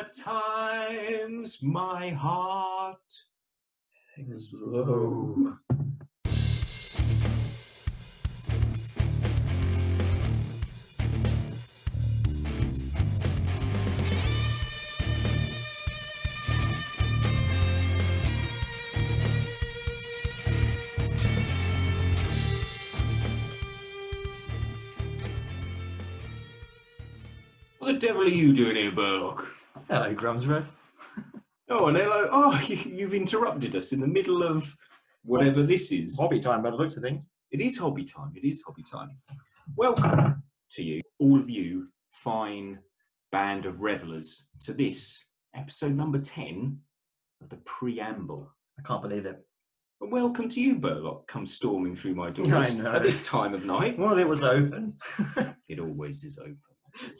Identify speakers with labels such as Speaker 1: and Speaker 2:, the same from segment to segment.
Speaker 1: At times my heart is low. What the devil are you doing here, Burlokk?
Speaker 2: Hello, Grumsworth.
Speaker 1: Oh, and hello. Oh, you've interrupted us in the middle of whatever this is.
Speaker 2: Hobby time by the looks of things.
Speaker 1: It is hobby time. It is hobby time. Welcome to you, all of you fine band of revelers, to this episode number 10 of the Preambull.
Speaker 2: I can't believe it.
Speaker 1: And welcome to you, Burlokk, come storming through my doors
Speaker 2: I know.
Speaker 1: at this time of night.
Speaker 2: Well, it was open.
Speaker 1: It always is open.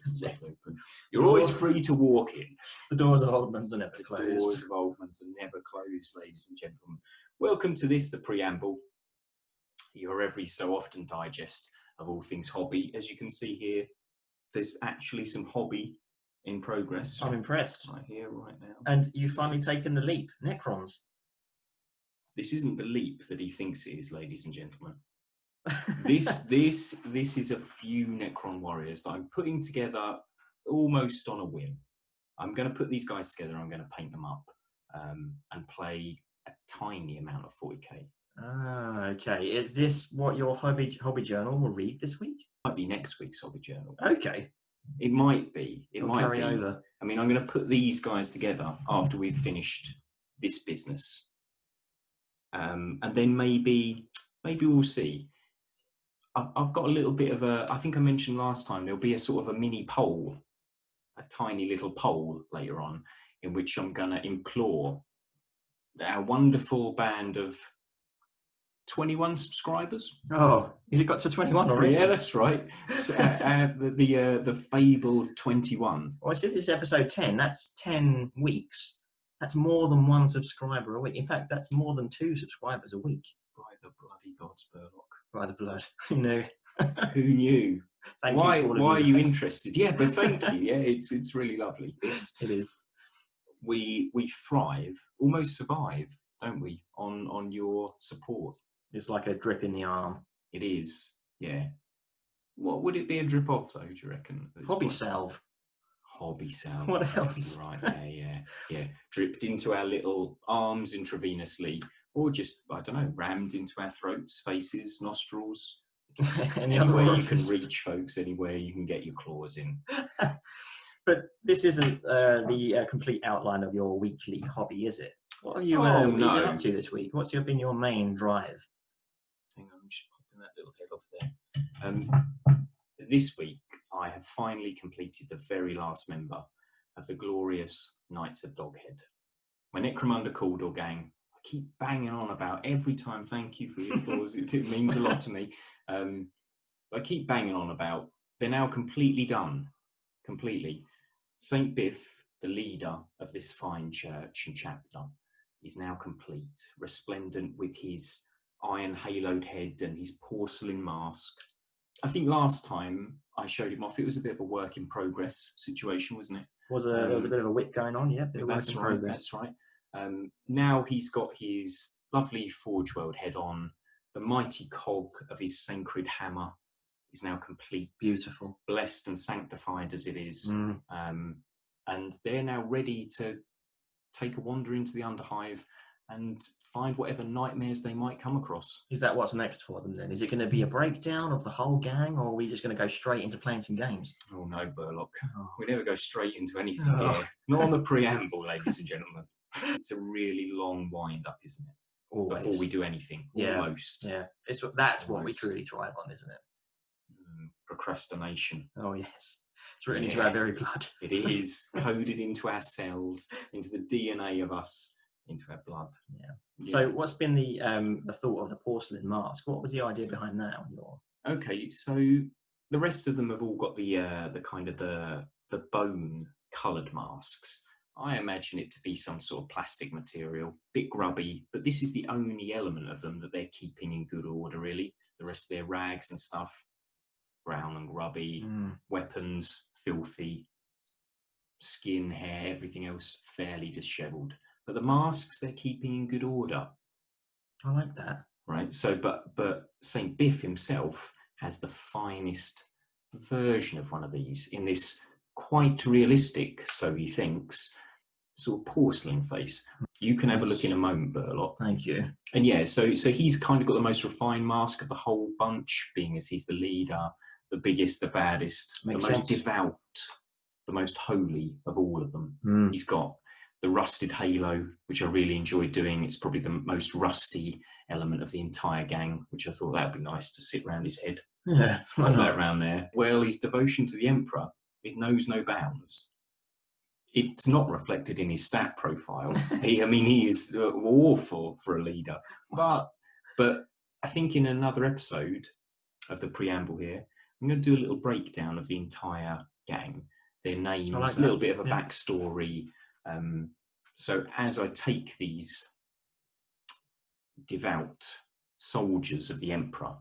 Speaker 1: It's open. You're always free to walk in.
Speaker 2: The doors of Oldman's are never
Speaker 1: The
Speaker 2: closed.
Speaker 1: doors of Oldman's are never closed, ladies and gentlemen. Welcome to this, the Preamble, your every so often digest of all things hobby. As you can see here, there's actually some hobby in progress.
Speaker 2: I'm impressed.
Speaker 1: Right here, right now.
Speaker 2: And you've finally taken the leap. Necrons.
Speaker 1: This isn't the leap that he thinks it is, ladies and gentlemen. This is a few Necron warriors that I'm putting together almost on a whim. I'm going to put these guys together. I'm going to paint them up and play a tiny amount of 40k.
Speaker 2: Ah, okay. Is this what your hobby journal will read this week?
Speaker 1: Might be next week's hobby journal.
Speaker 2: Okay.
Speaker 1: It might be. It might
Speaker 2: carry
Speaker 1: be.
Speaker 2: over.
Speaker 1: I mean, I'm going to put these guys together after we've finished this business, and then maybe we'll see. I've got a little bit of a, I think I mentioned last time, there'll be a sort of a mini poll, a tiny little poll later on, in which I'm going to implore our wonderful band of 21 subscribers.
Speaker 2: Oh, has it got to 21 already?
Speaker 1: Yeah, that's right. The fabled 21.
Speaker 2: Well, I said this is episode 10. That's 10 weeks. That's more than one subscriber a week. In fact, that's more than 2 subscribers a week.
Speaker 1: By the bloody gods, Burlokk.
Speaker 2: By the blood. Who knew?
Speaker 1: Who knew?
Speaker 2: Thank
Speaker 1: why
Speaker 2: you
Speaker 1: are you
Speaker 2: guys.
Speaker 1: interested? Yeah, but thank you. Yeah, it's really lovely.
Speaker 2: It is.
Speaker 1: We thrive, almost survive, don't we, on your support.
Speaker 2: It's like a drip in the arm.
Speaker 1: It is, yeah. What would it be a drip off, though, do you reckon?
Speaker 2: Hobby salve.
Speaker 1: Hobby salve.
Speaker 2: What else?
Speaker 1: Right, yeah. Dripped into our little arms intravenously, or just, I don't know, rammed into our throats, faces, nostrils. Anywhere you can reach, folks, anywhere you can get your claws in.
Speaker 2: But this isn't the complete outline of your weekly hobby, is it? What have you been up to this week? What's been your main drive?
Speaker 1: Hang on, I'm just popping that little head off there. This week, I have finally completed the very last member of the glorious Knights of Doghead. My Necromunda Caldor gang, I keep banging on about every time, thank you for your applause, it means a lot to me. I keep banging on about, they're now completely done, completely. Saint Biff, the leader of this fine church and chapter, is now complete, resplendent with his iron haloed head and his porcelain mask. I think last time I showed him off, it was a bit of a work in progress situation, wasn't it?
Speaker 2: There was a bit of a whip going on, yeah.
Speaker 1: That's right, that's right. Now he's got his lovely Forge World head on. The mighty cog of his sacred hammer is now complete.
Speaker 2: Beautiful.
Speaker 1: Blessed and sanctified as it is. And they're now ready to take a wander into the Underhive and find whatever nightmares they might come across.
Speaker 2: Is that what's next for them then? Is it going to be a breakdown of the whole gang, or are we just going to go straight into playing some games?
Speaker 1: Oh no, Burlokk. We never go straight into anything here. Not on the Preamble, ladies and gentlemen. It's a really long wind-up, isn't it?
Speaker 2: Always.
Speaker 1: Before we do anything.
Speaker 2: Yeah.
Speaker 1: Almost.
Speaker 2: Yeah. That's what we truly thrive on, isn't it?
Speaker 1: Procrastination.
Speaker 2: Oh, yes. It's written into our very blood.
Speaker 1: It is coded into our cells, into the DNA of us, into our blood.
Speaker 2: Yeah. So what's been the thought of the porcelain mask? What was the idea behind that on your...
Speaker 1: Okay, so the rest of them have all got the kind of the bone coloured masks. I imagine it to be some sort of plastic material, bit grubby, but this is the only element of them that they're keeping in good order, really. The rest of their rags and stuff, brown and grubby, weapons, filthy, skin, hair, everything else fairly dishevelled. But the masks they're keeping in good order.
Speaker 2: I like that.
Speaker 1: Right. So, but Saint Biff himself has the finest version of one of these in this quite realistic, so he thinks, sort of porcelain face. You can have a look in a moment, Burlokk.
Speaker 2: Thank you.
Speaker 1: And yeah, so he's kind of got the most refined mask of the whole bunch, being as he's the leader, the biggest, the baddest,
Speaker 2: Makes
Speaker 1: the most
Speaker 2: sense.
Speaker 1: devout, the most holy of all of them. He's got the rusted halo, which I really enjoy doing. It's probably the most rusty element of the entire gang, which I thought that would be nice to sit round his head.
Speaker 2: Yeah, why
Speaker 1: Put
Speaker 2: not?
Speaker 1: that around there. Well, his devotion to the Emperor, it knows no bounds. It's not reflected in his stat profile. He is awful for a leader. But I think in another episode of the Preamble here, I'm going to do a little breakdown of the entire gang, their names, a little bit of a backstory. So as I take these devout soldiers of the Emperor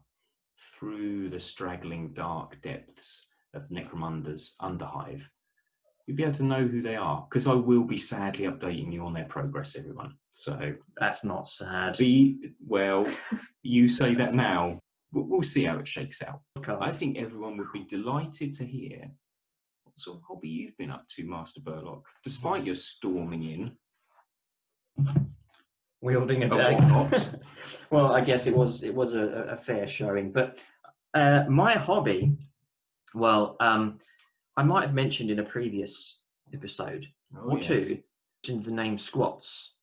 Speaker 1: through the straggling dark depths of Necromunda's Underhive, you'll be able to know who they are, because I will be sadly updating you on their progress, everyone. So
Speaker 2: that's not sad.
Speaker 1: Well, you say that now. We'll see how it shakes out.
Speaker 2: Podcast.
Speaker 1: I think everyone would be delighted to hear what sort of hobby you've been up to, Master Burlokk, despite your storming in.
Speaker 2: Wielding a
Speaker 1: dagger.
Speaker 2: Well, I guess it was a fair showing. But my hobby, well, I might have mentioned in a previous episode two, mentioned the name squats.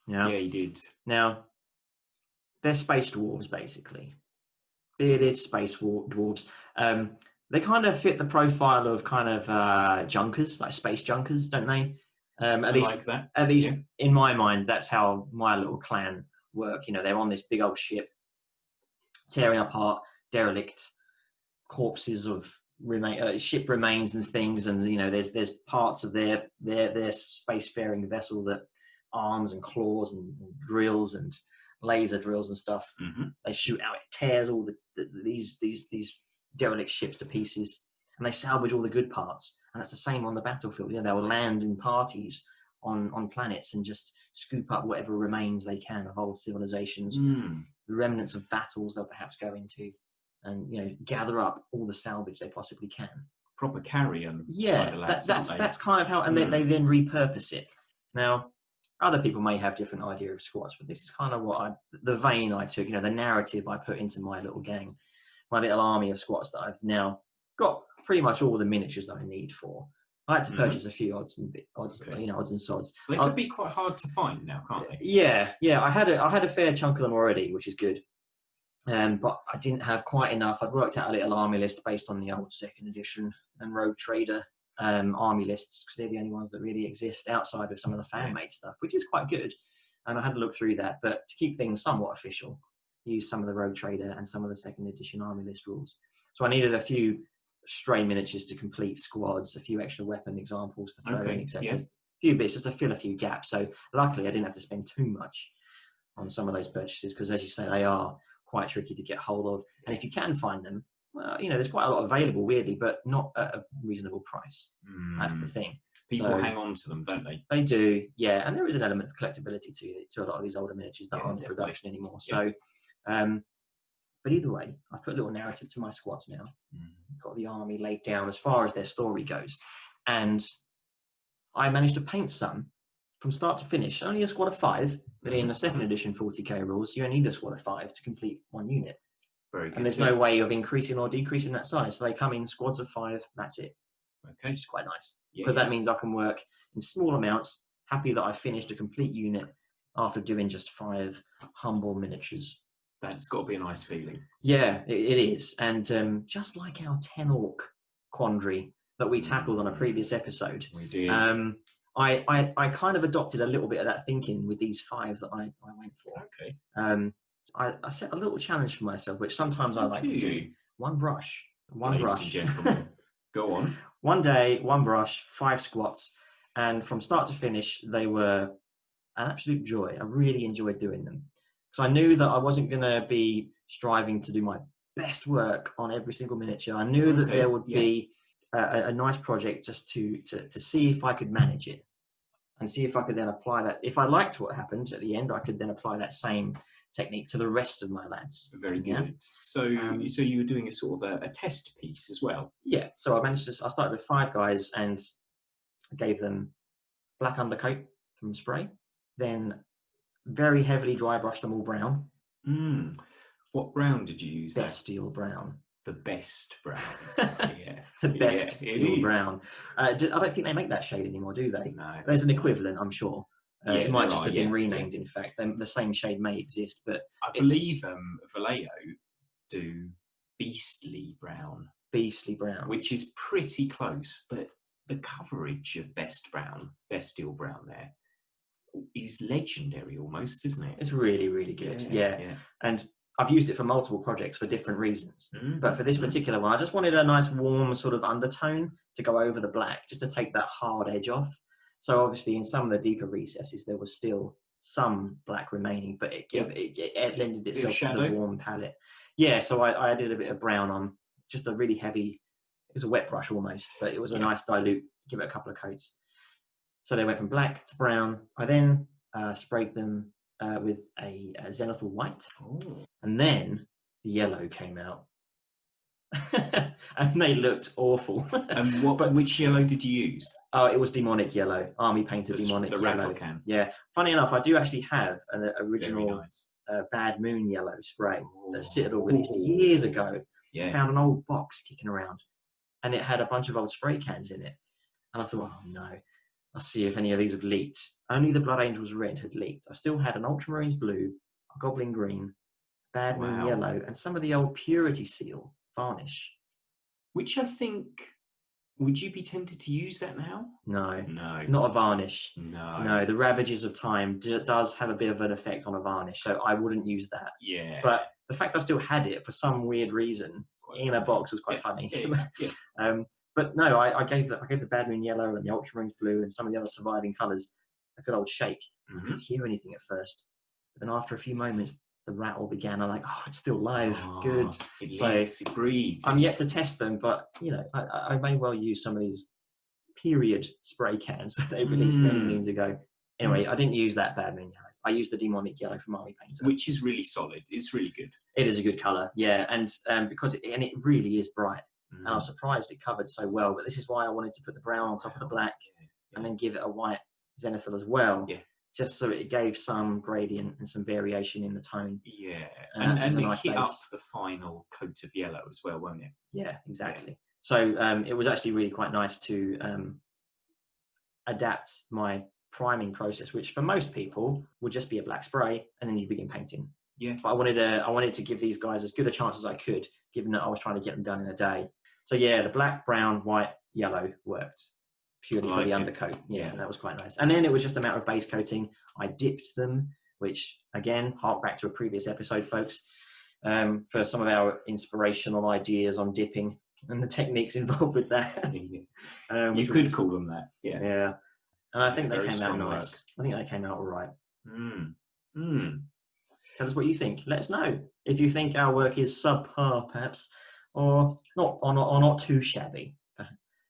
Speaker 1: Yeah, you did.
Speaker 2: Now, they're space dwarves, basically. Bearded space dwarves. They kind of fit the profile of kind of junkers, like space junkers, don't they? At least in my mind, that's how my little clan work. You know, they're on this big old ship, tearing apart derelict corpses of ship remains and things, and you know, there's parts of their spacefaring vessel that arms and claws and drills and laser drills and stuff. They shoot out, it tears all these derelict ships to pieces, and they salvage all the good parts. And that's the same on the battlefield. You know, they will land in parties on planets and just scoop up whatever remains they can of old civilizations, the remnants of battles they'll perhaps go into, and you know, gather up all the salvage they possibly can.
Speaker 1: Proper carrier.
Speaker 2: That's kind of how, and they then repurpose it. Now, other people may have different idea of squats, but this is kind of the vein I took, you know, the narrative I put into my little gang, my little army of squats that I've now got pretty much all the miniatures that I need for. I had to purchase a few odds and sods.
Speaker 1: They could be quite hard to find now, can't they?
Speaker 2: Yeah. I had a fair chunk of them already, which is good. But I didn't have quite enough. I'd worked out a little army list based on the old 2nd edition and Rogue Trader army lists, because they're the only ones that really exist outside of some of the fan-made stuff, which is quite good. And I had to look through that, but to keep things somewhat official, use some of the Rogue Trader and some of the 2nd edition army list rules. So I needed a few stray miniatures to complete squads, a few extra weapon examples to throw in, etc. A few bits just to fill a few gaps. So luckily I didn't have to spend too much on some of those purchases, because as you say, they are quite tricky to get hold of. And if you can find them, well, you know, there's quite a lot available, weirdly, but not at a reasonable price. That's the thing.
Speaker 1: People hang on to them, don't they?
Speaker 2: They do, yeah. And there is an element of collectability to a lot of these older miniatures that aren't in production anymore. So, but either way, I put a little narrative to my squads now. Got the army laid down as far as their story goes. And I managed to paint some from start to finish. Only a squad of 5, but in the 2nd edition 40k rules, you only need a squad of 5 to complete one unit.
Speaker 1: Very good.
Speaker 2: And there's no way of increasing or decreasing that size. So they come in squads of 5, that's it.
Speaker 1: Okay.
Speaker 2: Which is quite nice. Because that means I can work in small amounts, happy that I finished a complete unit after doing just 5 humble miniatures.
Speaker 1: That's got to be a nice feeling.
Speaker 2: Yeah, it is. And just like our 10 orc quandary that we tackled on a previous episode,
Speaker 1: we did.
Speaker 2: I kind of adopted a little bit of that thinking with these 5 that I went for.
Speaker 1: Okay.
Speaker 2: I set a little challenge for myself, which sometimes I like to do. One brush.
Speaker 1: Ladies and gentlemen, go on.
Speaker 2: One day, one brush, 5 squats. And from start to finish, they were an absolute joy. I really enjoyed doing them. Because I knew that I wasn't going to be striving to do my best work on every single miniature. I knew that there would be a nice project just to see if I could manage it and see if I could then apply that. If I liked what happened at the end, I could then apply that same technique to the rest of my lads.
Speaker 1: Very good. So you were doing a sort of a test piece as well.
Speaker 2: Yeah. So I started with 5 guys and I gave them black undercoat from spray, then very heavily dry brushed them all brown.
Speaker 1: What brown did you use?
Speaker 2: Bestial brown.
Speaker 1: The best brown. Yeah.
Speaker 2: The best steel brown. I don't think they make that shade anymore, do they?
Speaker 1: No.
Speaker 2: There's an equivalent, I'm sure. It might just have been renamed, in fact. The same shade may exist, but
Speaker 1: I believe Vallejo do beastly brown.
Speaker 2: Beastly brown.
Speaker 1: Which is pretty close, but the coverage of bestial brown there is legendary almost, isn't it?
Speaker 2: It's really, really good. Yeah. And I've used it for multiple projects for different reasons. But for this particular one, I just wanted a nice warm sort of undertone to go over the black, just to take that hard edge off. So obviously in some of the deeper recesses, there was still some black remaining, but it lended itself to the warm palette. Yeah, so I added a bit of brown on, just a really heavy, it was a wet brush almost, but it was a nice dilute, give it a couple of coats. So they went from black to brown. I then sprayed them with a zenithal white. And then the yellow came out. And they looked awful.
Speaker 1: And which yellow did you use?
Speaker 2: Oh, it was demonic yellow, army painted demonic yellow. The rattle can. Yeah. Funny enough, I do actually have an original Bad Moon yellow spray that Citadel released years ago. Yeah. Found an old box kicking around, and it had a bunch of old spray cans in it. And I thought, oh no, I'll see if any of these have leaked. Only the Blood Angels Red had leaked. I still had an Ultramarines Blue, a Goblin Green, Bad Moon Yellow, and some of the old Purity Seal varnish.
Speaker 1: Which I think, would you be tempted to use that now?
Speaker 2: No, not a varnish. No, the Ravages of Time does have a bit of an effect on a varnish, so I wouldn't use that.
Speaker 1: Yeah.
Speaker 2: But the fact I still had it for some weird reason in a box was quite funny. Yeah. But no, I gave the Bad Moon Yellow and the Ultramarines Blue and some of the other surviving colours a good old shake. I couldn't hear anything at first, but then after a few moments, the rattle began. I'm like, oh, it's still live. Good.
Speaker 1: It lives, it breathes.
Speaker 2: I'm yet to test them, but I may well use some of these period spray cans that they released many moons ago. Anyway, I didn't use that Bad Moon Yellow. I used the demonic yellow from Army Painter,
Speaker 1: which is really solid. It's really good.
Speaker 2: It is a good colour, yeah, and because it really is bright. And I was surprised it covered so well. But this is why I wanted to put the brown on top of the black, and then give it a white zenithal as well. Yeah. Just so it gave some gradient and some variation in the tone.
Speaker 1: Yeah, and it hit up the final coat of yellow as well, won't it?
Speaker 2: Yeah, exactly. Yeah. So it was actually really quite nice to adapt my priming process, which for most people would just be a black spray, and then you begin painting. Yeah. But I wanted to give these guys as good a chance as I could, given that I was trying to get them done in a day. So yeah, the black, brown, white, yellow worked. Purely for the undercoat. Yeah, that was quite nice. And then it was just a matter of base coating. I dipped them, which again, hark back to a previous episode, folks, for some of our inspirational ideas on dipping and the techniques involved with that.
Speaker 1: You could call them that. Yeah.
Speaker 2: Yeah. And I think they came out nice. I think they came out all right. Tell us what you think. Let us know if you think our work is subpar, perhaps, or not too shabby.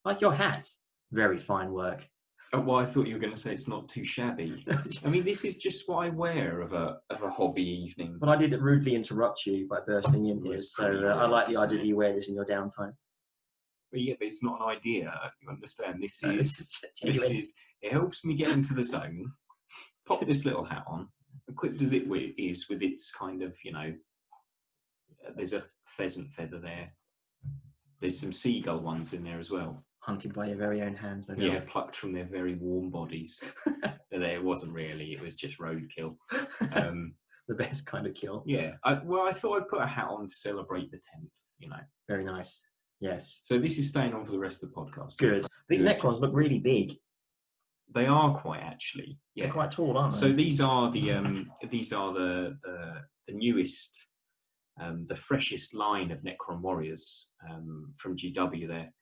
Speaker 2: Like your hat. Very fine work.
Speaker 1: Oh, well, I thought you were going to say it's not too shabby. I mean, this is just what I wear of a hobby evening.
Speaker 2: But I did rudely interrupt you by bursting in here, so I like the idea that you wear this in your downtime.
Speaker 1: But yeah, but it's not an idea. You understand? This is. It helps me get into the zone. Pop this little hat on, equipped as it is with its kind of, there's a pheasant feather there. There's some seagull ones in there as well.
Speaker 2: Hunted by your very own hands, maybe.
Speaker 1: Yeah, plucked from their very warm bodies. It wasn't really, it was just roadkill.
Speaker 2: The best kind of kill.
Speaker 1: Yeah. I thought I'd put a hat on to celebrate the 10th,
Speaker 2: Very nice. Yes.
Speaker 1: So this is staying on for the rest of the podcast.
Speaker 2: Good. These Necrons look really big.
Speaker 1: They are quite, actually. Yeah.
Speaker 2: They're quite tall, aren't they?
Speaker 1: So these are the newest, the freshest line of Necron warriors from GW there.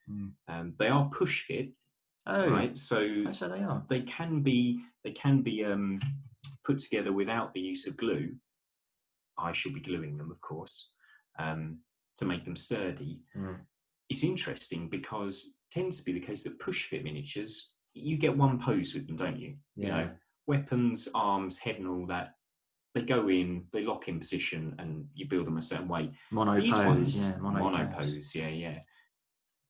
Speaker 1: They are push fit.
Speaker 2: Oh,
Speaker 1: right. So
Speaker 2: they are.
Speaker 1: They can be put together without the use of glue. I shall be gluing them, of course, to make them sturdy. it's interesting because it tends to be the case that push fit miniatures, you get one pose with them, don't you?
Speaker 2: Yeah.
Speaker 1: You know, weapons, arms, head and all that, they go in, they lock in position, and you build them a certain way.
Speaker 2: Mono
Speaker 1: pose, yeah.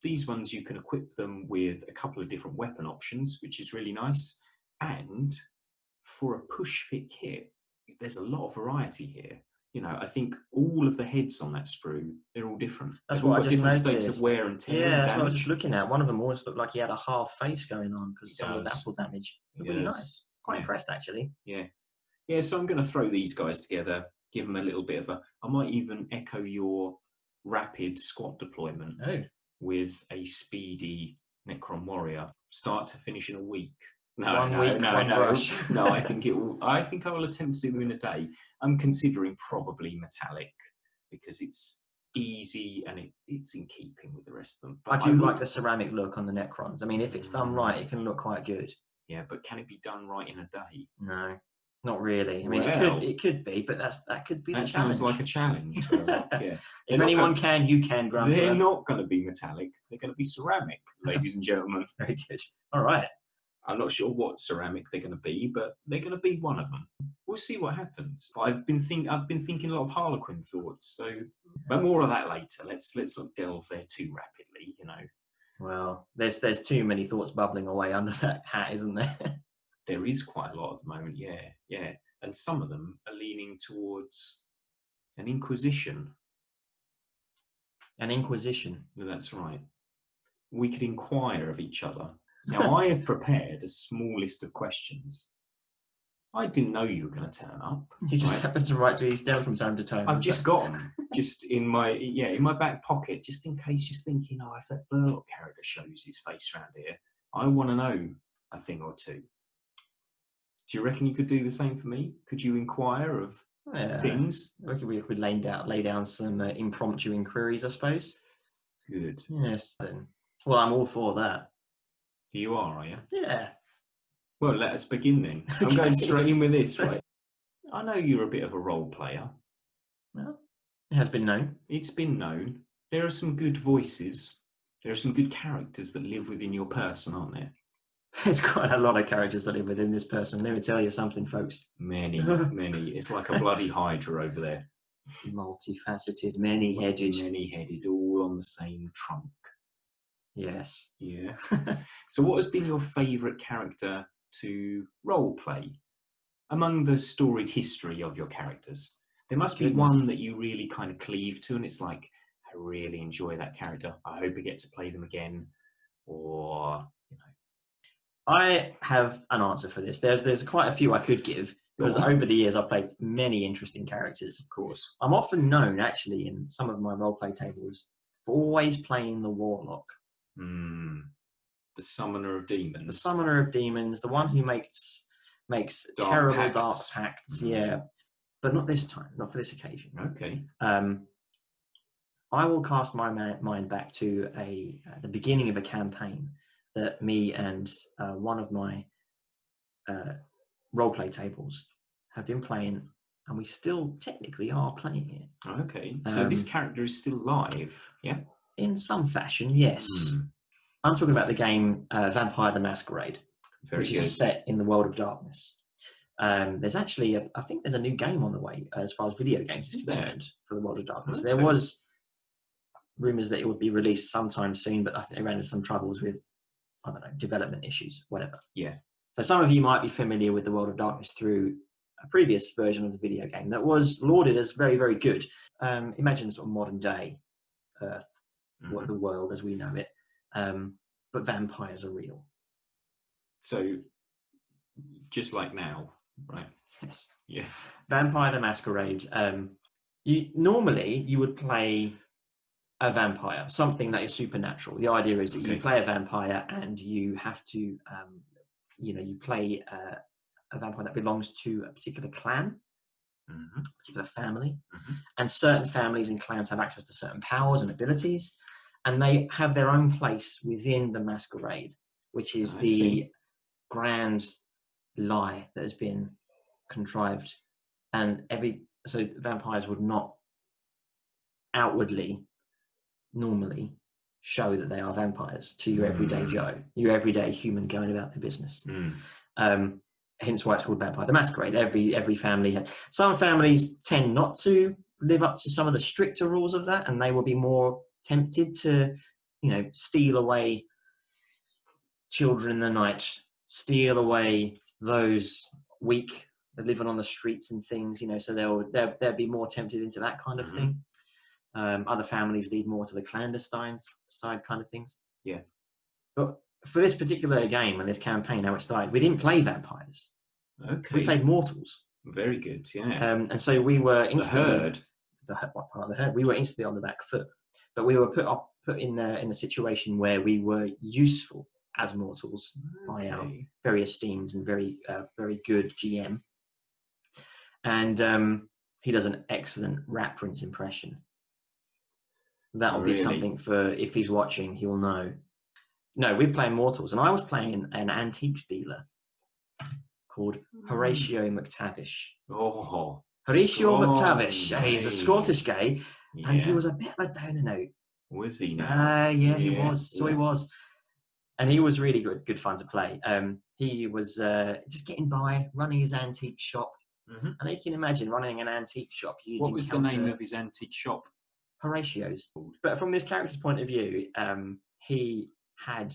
Speaker 1: These ones, you can equip them with a couple of different weapon options, which is really nice. And for a push fit kit, there's a lot of variety here. You know, I think all of the heads on that sprue, they're all different.
Speaker 2: That's
Speaker 1: They've
Speaker 2: what
Speaker 1: all
Speaker 2: I
Speaker 1: got
Speaker 2: just
Speaker 1: different
Speaker 2: noticed.
Speaker 1: states of wear and tear.
Speaker 2: Yeah,
Speaker 1: and
Speaker 2: that's
Speaker 1: damage.
Speaker 2: what I was just looking at. One of them almost looked like he had a half face going on because of some of the battle damage. Really nice. Quite impressed, actually.
Speaker 1: Yeah, so I'm going to throw these guys together, give them a little bit of a... I might even echo your rapid squad deployment with a speedy Necron warrior, start to finish in a week. No,
Speaker 2: rush.
Speaker 1: No, I think I will attempt to do them in a day. I'm considering probably metallic because it's easy and it's in keeping with the rest of them.
Speaker 2: But I do like the ceramic look on the Necrons. I mean, if it's done right, it can look quite good.
Speaker 1: Yeah, but can it be done right in a day?
Speaker 2: No, not really. I mean, it could be, but that could be the challenge.
Speaker 1: That sounds like a challenge. Yeah.
Speaker 2: If anyone can, you can, Grump.
Speaker 1: They're not going to be metallic. They're going to be ceramic, ladies and gentlemen.
Speaker 2: Very good. All right.
Speaker 1: I'm not sure what ceramic they're going to be, but they're going to be one of them. We'll see what happens. I've been thinking a lot of Harlequin thoughts, but more of that later. Let's not delve there too rapidly, you know.
Speaker 2: Well, there's too many thoughts bubbling away under that hat, isn't there?
Speaker 1: There is quite a lot at the moment, yeah. And some of them are leaning towards an Inquisition.
Speaker 2: An Inquisition?
Speaker 1: That's right. We could inquire of each other. Now, I have prepared a small list of questions. I didn't know you were going to turn up.
Speaker 2: You just happen to write these down from time to time.
Speaker 1: I've just got them, just in my back pocket, just in case you're thinking, if that Burlokk character shows his face around here, I want to know a thing or two. Do you reckon you could do the same for me? Could you inquire of things?
Speaker 2: I reckon we could lay down some impromptu inquiries, I suppose.
Speaker 1: Good.
Speaker 2: Yes. Then. Well, I'm all for that.
Speaker 1: You are you?
Speaker 2: Yeah.
Speaker 1: Well, let us begin then. Okay. I'm going straight in with this, right? I know you're a bit of a role player.
Speaker 2: Well, it has been known.
Speaker 1: It's been known. There are some good voices. There are some good characters that live within your person, aren't there?
Speaker 2: There's quite a lot of characters that live within this person. Let me tell you something, folks.
Speaker 1: Many. It's like a bloody hydra over there.
Speaker 2: Multifaceted, many-headed.
Speaker 1: All on the same trunk.
Speaker 2: Yes.
Speaker 1: Yeah. So what has been your favourite character to role play among the storied history of your characters? There must be one that you really kind of cleave to and it's like, I really enjoy that character. I hope I get to play them again. Or, you know.
Speaker 2: I have an answer for this. There's quite a few I could give because over the years I've played many interesting characters.
Speaker 1: Of course.
Speaker 2: I'm often known actually in some of my roleplay tables for always playing the Warlock.
Speaker 1: The summoner of demons.
Speaker 2: The summoner of demons, the one who makes terrible dark pacts. Yeah, but not this time, not for this occasion.
Speaker 1: Okay.
Speaker 2: I will cast my mind back to the beginning of a campaign that me and one of my roleplay tables have been playing, and we still technically are playing it.
Speaker 1: Okay, so this character is still live, yeah? In
Speaker 2: some fashion, yes. I'm talking about the game Vampire the Masquerade, which is set in the world of darkness. There's actually, I think there's a new game on the way as far as video games is concerned for the world of darkness. Okay. There was rumours that it would be released sometime soon, but I think they ran into some troubles with, I don't know, development issues, whatever.
Speaker 1: Yeah.
Speaker 2: So some of you might be familiar with the world of darkness through a previous version of the video game that was lauded as very, very good. Imagine sort of modern day Earth, the world as we know it. But vampires are real.
Speaker 1: So, just like now, right?
Speaker 2: Yes.
Speaker 1: Yeah.
Speaker 2: Vampire the Masquerade. You would play a vampire, something that is supernatural. The idea is that you play a vampire and you have to, you play a vampire that belongs to a particular clan, a particular family, and certain families and clans have access to certain powers and abilities. And they have their own place within the masquerade, which is the grand lie that has been contrived. And so vampires would not outwardly, normally, show that they are vampires to your everyday Joe, your everyday human going about their business. Hence why it's called Vampire the Masquerade. Every family some families tend not to live up to some of the stricter rules of that, and they will be more tempted to, steal away children in the night, steal away those weak living on the streets and things, so they'll be more tempted into that kind of thing. Other families lead more to the clandestine side kind of things.
Speaker 1: Yeah.
Speaker 2: But for this particular game and this campaign, how it started, we didn't play vampires.
Speaker 1: Okay.
Speaker 2: We played mortals.
Speaker 1: Very good, yeah.
Speaker 2: And so we were instantly...
Speaker 1: What
Speaker 2: part of the herd? We were instantly on the back foot. But we were put in a situation where we were useful as mortals by our very esteemed and very good GM. And he does an excellent Rat Prince impression. That'll be something for, if he's watching, he will know. No, we're playing mortals, and I was playing an antiques dealer called Horatio McTavish.
Speaker 1: Oh,
Speaker 2: Horatio McTavish. He's a Scottish guy, and he
Speaker 1: Yeah.
Speaker 2: was a bit of a down and out.
Speaker 1: Was he now?
Speaker 2: Yeah, he was. So he was. And he was really good fun to play. He was just getting by, running his antique shop. And you can imagine running an antique shop.
Speaker 1: What was the name of his antique shop?
Speaker 2: Horatio's. But from this character's point of view, he had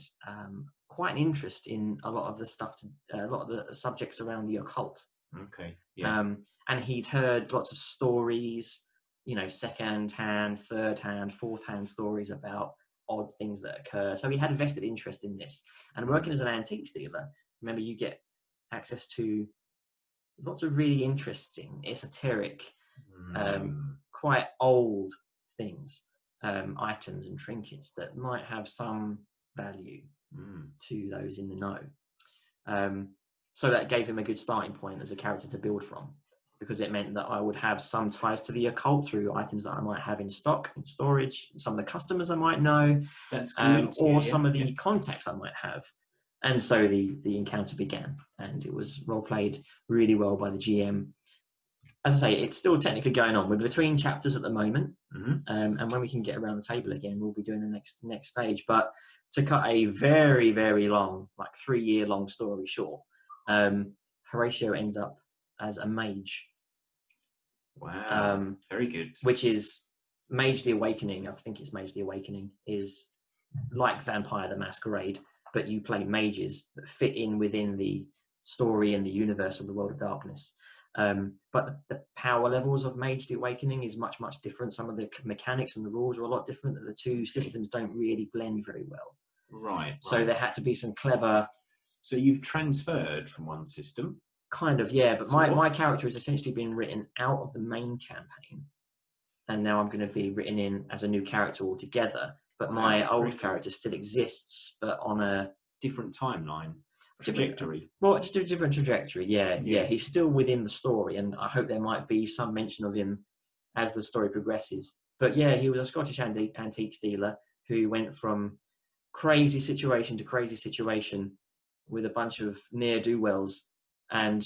Speaker 2: quite an interest in a lot of the stuff, a lot of the subjects around the occult.
Speaker 1: Okay. Yeah.
Speaker 2: And he'd heard lots of stories, second-hand, third-hand, fourth-hand stories about odd things that occur. So he had a vested interest in this. And working as an antiques dealer, remember, you get access to lots of really interesting, esoteric, quite old things, items and trinkets that might have some value to those in the know. So that gave him a good starting point as a character to build from, because it meant that I would have some ties to the occult through items that I might have in stock, in storage, some of the customers I might know,
Speaker 1: that's good.
Speaker 2: or some of the contacts I might have. And so the encounter began, and it was role played really well by the GM. As I say, it's still technically going on. We're between chapters at the moment, and when we can get around the table again, we'll be doing the next stage. But to cut a very, very long, like 3-year-long story short, Horatio ends up as a mage.
Speaker 1: Wow, very good.
Speaker 2: Which is Mage the Awakening. I think it's Mage the Awakening is like Vampire the Masquerade, but you play mages that fit in within the story and the universe of the World of Darkness. But the power levels of Mage the Awakening is much, much different. Some of the mechanics and the rules are a lot different. The two systems don't really blend very well.
Speaker 1: Right.
Speaker 2: So there had to be some clever...
Speaker 1: So you've transferred from one system?
Speaker 2: Kind of, yeah. But my character has essentially been written out of the main campaign. And now I'm going to be written in as a new character altogether. But my old character still exists, but on a...
Speaker 1: different timeline. Trajectory.
Speaker 2: Well, just a different trajectory, yeah. He's still within the story, and I hope there might be some mention of him as the story progresses. But yeah, he was a Scottish antiques dealer who went from crazy situation to crazy situation with a bunch of ne'er-do-wells and...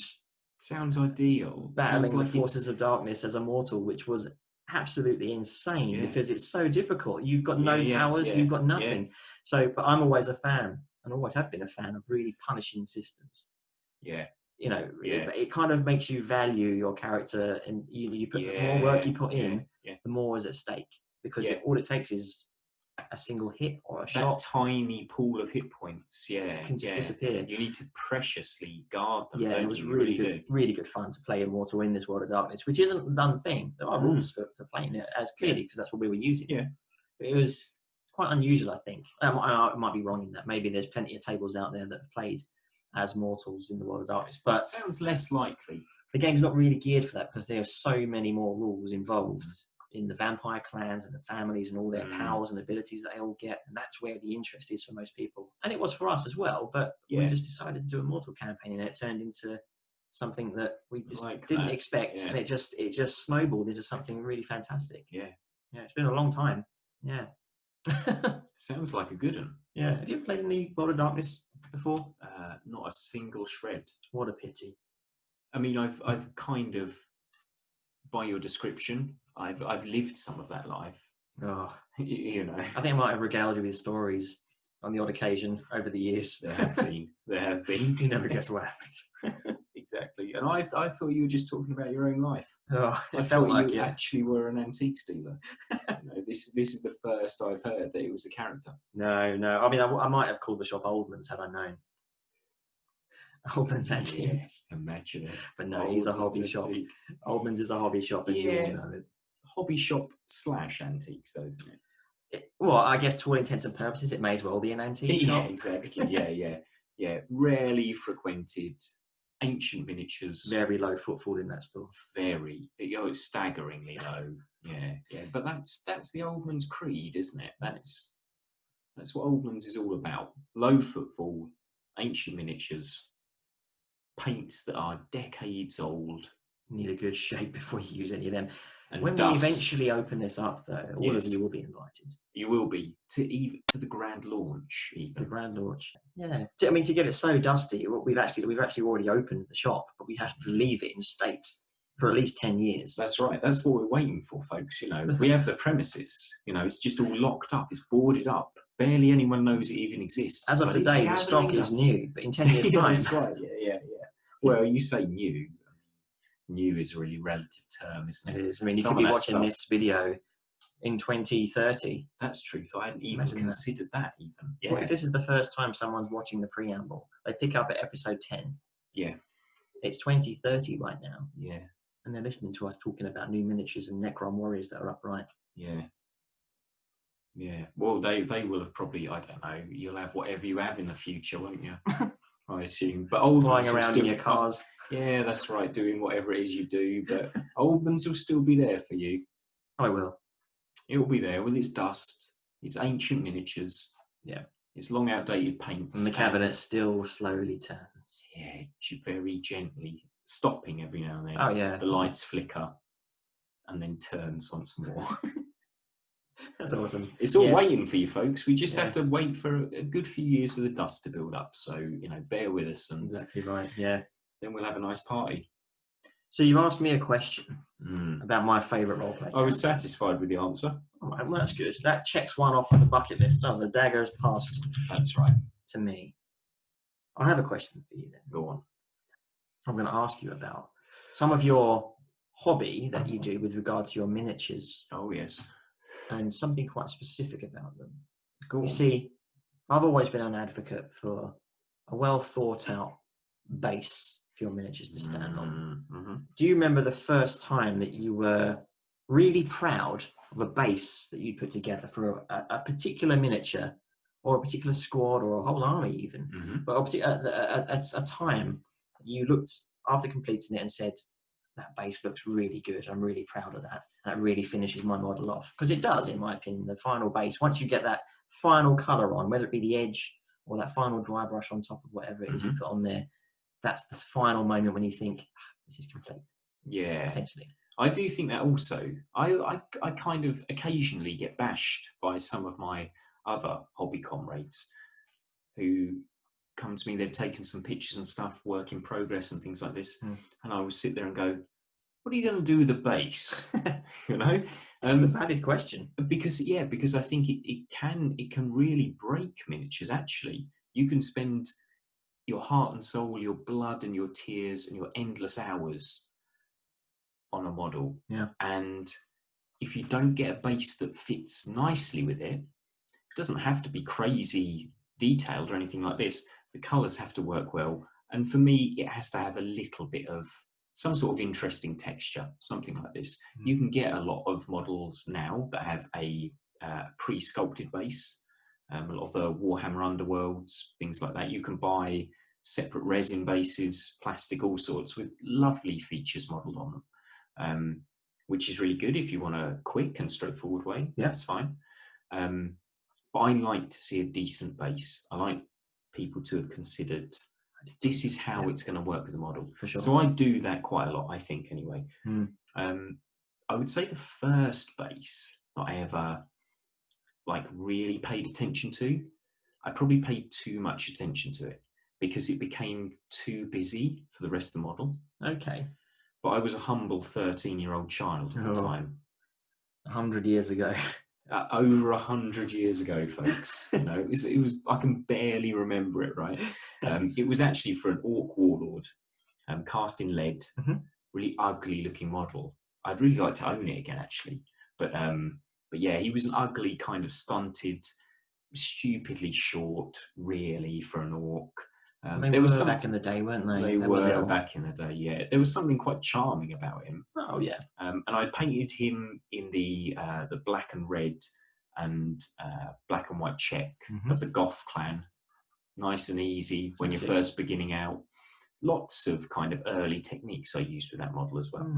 Speaker 1: Sounds ideal.
Speaker 2: Battling the forces of darkness as a mortal, which was absolutely insane because it's so difficult. You've got no powers, you've got nothing. So, but I'm always a fan, and always have been a fan of really punishing systems.
Speaker 1: Yeah.
Speaker 2: It kind of makes you value your character, and you put the more work you put in, the more is at stake, because all it takes is a single hit or a shot.
Speaker 1: That tiny pool of hit points,
Speaker 2: can just disappear.
Speaker 1: You need to preciously guard them.
Speaker 2: Yeah, it was really good fun to play Immortal in this World of Darkness, which isn't a done thing. There are rules for playing it as clearly, because that's what we were using.
Speaker 1: Yeah.
Speaker 2: But it was quite unusual, I think. I might be wrong in that. Maybe there's plenty of tables out there that have played as mortals in the World of Darkness. But
Speaker 1: it sounds less likely.
Speaker 2: The game's not really geared for that, because there are so many more rules involved in the vampire clans and the families and all their powers and abilities that they all get, and that's where the interest is for most people, and it was for us as well. But we just decided to do a mortal campaign, and it turned into something that we just didn't expect, and it just snowballed into something really fantastic. It's been a long time.
Speaker 1: Sounds like a good one.
Speaker 2: Have you ever played any World of Darkness before?
Speaker 1: Not a single shred.
Speaker 2: What a pity.
Speaker 1: I mean, I've kind of, by your description, I've lived some of that life.
Speaker 2: Oh,
Speaker 1: You know,
Speaker 2: I think I might have regaled you with stories on the odd occasion over the years.
Speaker 1: there have been.
Speaker 2: You never guess what happens.
Speaker 1: Exactly. And I thought you were just talking about your own life.
Speaker 2: Oh,
Speaker 1: I
Speaker 2: it felt
Speaker 1: thought
Speaker 2: like
Speaker 1: you
Speaker 2: it.
Speaker 1: actually were an antiques dealer. This is the first I've heard that it was a character.
Speaker 2: No. I mean, I might have called the shop Oldman's had I known. Oldman's Antiques.
Speaker 1: Yeah, imagine it.
Speaker 2: But no, he's a hobby shop. Oldman's is a hobby shop, and you all know it.
Speaker 1: Hobby shop / antiques, though, isn't it?
Speaker 2: Well, I guess to all intents and purposes, it may as well be an antique shop.
Speaker 1: Yeah, exactly. Yeah. Rarely frequented, ancient miniatures.
Speaker 2: Very low footfall in that store.
Speaker 1: It's staggeringly low. Yeah. But that's the Oldman's creed, isn't it? That's what Oldman's is all about. Low footfall, ancient miniatures, paints that are decades old.
Speaker 2: You need a good shape before you use any of them.
Speaker 1: And
Speaker 2: when we eventually open this up, though, all of you will be invited.
Speaker 1: You will be to the grand launch, even
Speaker 2: the grand launch. Yeah, I mean, to get it so dusty, we've actually already opened the shop, but we have to leave it in state for at least 10 years.
Speaker 1: That's right. That's what we're waiting for, folks. We have the premises. It's just all locked up. It's boarded up. Barely anyone knows it even exists.
Speaker 2: As of today, the stock is new, but in 10 years' time.
Speaker 1: That's right. Yeah. Well, you say new. New is a really relative term, isn't it?
Speaker 2: It is. I mean, you could be watching this video in 2030.
Speaker 1: That's true. So I hadn't even considered that even. Yeah.
Speaker 2: Well, if this is the first time someone's watching the preamble, they pick up at episode 10.
Speaker 1: Yeah.
Speaker 2: It's 2030 right now.
Speaker 1: Yeah.
Speaker 2: And they're listening to us talking about new miniatures and Necron warriors that are upright.
Speaker 1: Yeah. Yeah. Well, they will have probably, I don't know, you'll have whatever you have in the future, won't you? I assume. But
Speaker 2: flying around in your cars.
Speaker 1: Yeah, that's right, doing whatever it is you do. But Oldman's will still be there for you.
Speaker 2: I will.
Speaker 1: It'll be there with its dust, its ancient miniatures.
Speaker 2: Yeah.
Speaker 1: Its long outdated paints.
Speaker 2: And the cabinet still slowly turns.
Speaker 1: Yeah, very gently, stopping every now and then.
Speaker 2: Oh, yeah.
Speaker 1: The lights flicker and then turns once more.
Speaker 2: That's awesome.
Speaker 1: It's all waiting for you, folks. We just have to wait for a good few years for the dust to build up. So, bear with us. And
Speaker 2: exactly right, yeah.
Speaker 1: Then we'll have a nice party.
Speaker 2: So you've asked me a question about my favourite roleplay.
Speaker 1: I was satisfied with the answer.
Speaker 2: All right, well, that's good. That checks one off on the bucket list. Oh, the dagger's passed.
Speaker 1: That's right.
Speaker 2: To me. I have a question for you then.
Speaker 1: Go on.
Speaker 2: I'm going to ask you about some of your hobby that you do with regard to your miniatures.
Speaker 1: Oh, yes.
Speaker 2: And something quite specific about them.
Speaker 1: Go on.
Speaker 2: You see, I've always been an advocate for a well thought out base for your miniatures to stand on.
Speaker 1: Mm-hmm.
Speaker 2: Do you remember the first time that you were really proud of a base that you put together for a particular miniature or a particular squad or a whole army even?
Speaker 1: Mm-hmm.
Speaker 2: But a time you looked after completing it and said, that base looks really good. I'm really proud of that. That really finishes my model off. Because it does, in my opinion, the final base. Once you get that final colour on, whether it be the edge or that final dry brush on top of whatever it is you put on there, that's the final moment when you think, this is complete.
Speaker 1: Yeah.
Speaker 2: Potentially.
Speaker 1: I do think that also. I kind of occasionally get bashed by some of my other hobby comrades who come to me, they've taken some pictures and stuff, work in progress and things like this, and I will sit there and go, what are you going to do with the base?
Speaker 2: It's a valid question.
Speaker 1: Because I think it can really break miniatures. Actually, you can spend your heart and soul, your blood and your tears and your endless hours on a model, and if you don't get a base that fits nicely with it, it doesn't have to be crazy detailed or anything like this. The colours have to work well, and for me it has to have a little bit of some sort of interesting texture, something like this. You can get a lot of models now that have a pre-sculpted base, a lot of the Warhammer Underworlds, things like that. You can buy separate resin bases, plastic, all sorts, with lovely features modelled on them, which is really good if you want a quick and straightforward way. That's fine. But I like to see a decent base. I like people to have considered this is how it's going to work with the model.
Speaker 2: For sure.
Speaker 1: So I do that quite a lot, I think, anyway. I would say the first base that I ever really paid attention to, I probably paid too much attention to it because it became too busy for the rest of the model.
Speaker 2: Okay.
Speaker 1: But I was a humble 13-year-old child at the time.
Speaker 2: 100 years ago.
Speaker 1: over 100 years ago, folks. You know, it was. I can barely remember it. Right. It was actually for an orc warlord, cast in lead, really ugly looking model. I'd really like to own it again, actually. But yeah, he was an ugly, kind of stunted, stupidly short, really, for an orc.
Speaker 2: They were back in the day, weren't they?
Speaker 1: They were back in the day, yeah. There was something quite charming about him.
Speaker 2: Oh, yeah.
Speaker 1: And I painted him in the black and red and black and white check of the Goth clan. Nice and easy when you're first beginning out. Lots of kind of early techniques I used with that model as well.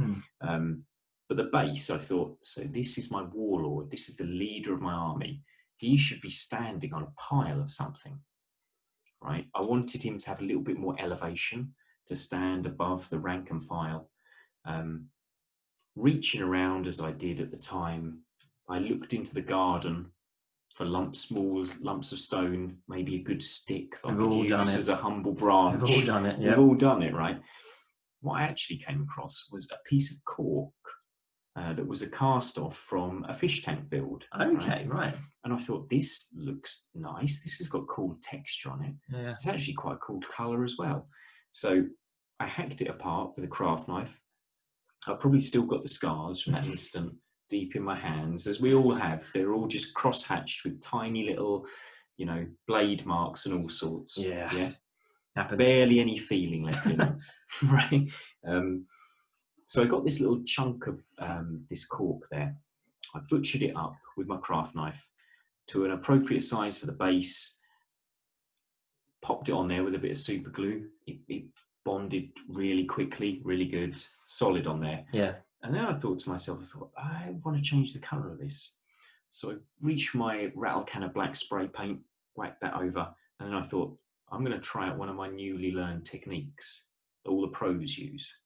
Speaker 1: But the base, I thought, so this is my warlord. This is the leader of my army. He should be standing on a pile of something. Right, I wanted him to have a little bit more elevation, to stand above the rank and file. Reaching around as I did at the time, I looked into the garden for small lumps of stone, maybe a good stick that I could use as a humble branch.
Speaker 2: We've all done it.
Speaker 1: We've all done it, right? What I actually came across was a piece of cork that was a cast off from a fish tank build.
Speaker 2: Okay, right.
Speaker 1: And I thought, this looks nice. This has got cool texture on it.
Speaker 2: Yeah.
Speaker 1: It's actually quite a cool colour as well. So I hacked it apart with a craft knife. I've probably still got the scars from that instant deep in my hands, as we all have. They're all just cross-hatched with tiny little, you know, blade marks and all sorts.
Speaker 2: Yeah. Happens.
Speaker 1: Barely any feeling left in it. Right. So I got this little chunk of this cork there. I butchered it up with my craft knife to an appropriate size for the base, popped it on there with a bit of super glue. It bonded really quickly, really good, solid on there.
Speaker 2: Yeah.
Speaker 1: And then I thought to myself, I want to change the colour of this. So I reached for my rattle can of black spray paint, whacked that over, and then I thought, I'm going to try out one of my newly learned techniques that all the pros use.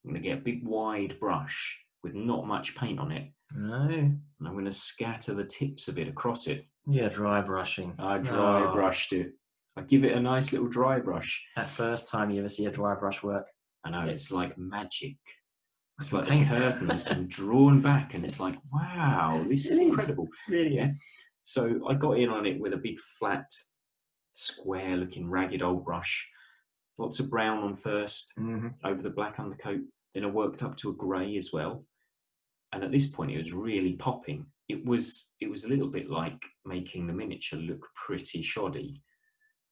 Speaker 1: I'm going to get a big wide brush with not much paint on it.
Speaker 2: No.
Speaker 1: And I'm going to scatter the tips a bit across it.
Speaker 2: Yeah, dry brushing.
Speaker 1: I dry brushed it. I give it a nice little dry brush.
Speaker 2: That first time you ever see a dry brush work.
Speaker 1: I know, it's like magic. It's like the curtain has been drawn back and it's like, wow, this is incredible.
Speaker 2: Really,
Speaker 1: yeah. So I got in on it with a big flat, square looking ragged old brush. Lots of brown on first, over the black undercoat. Then I worked up to a grey as well. And at this point, it was really popping. It was a little bit like making the miniature look pretty shoddy,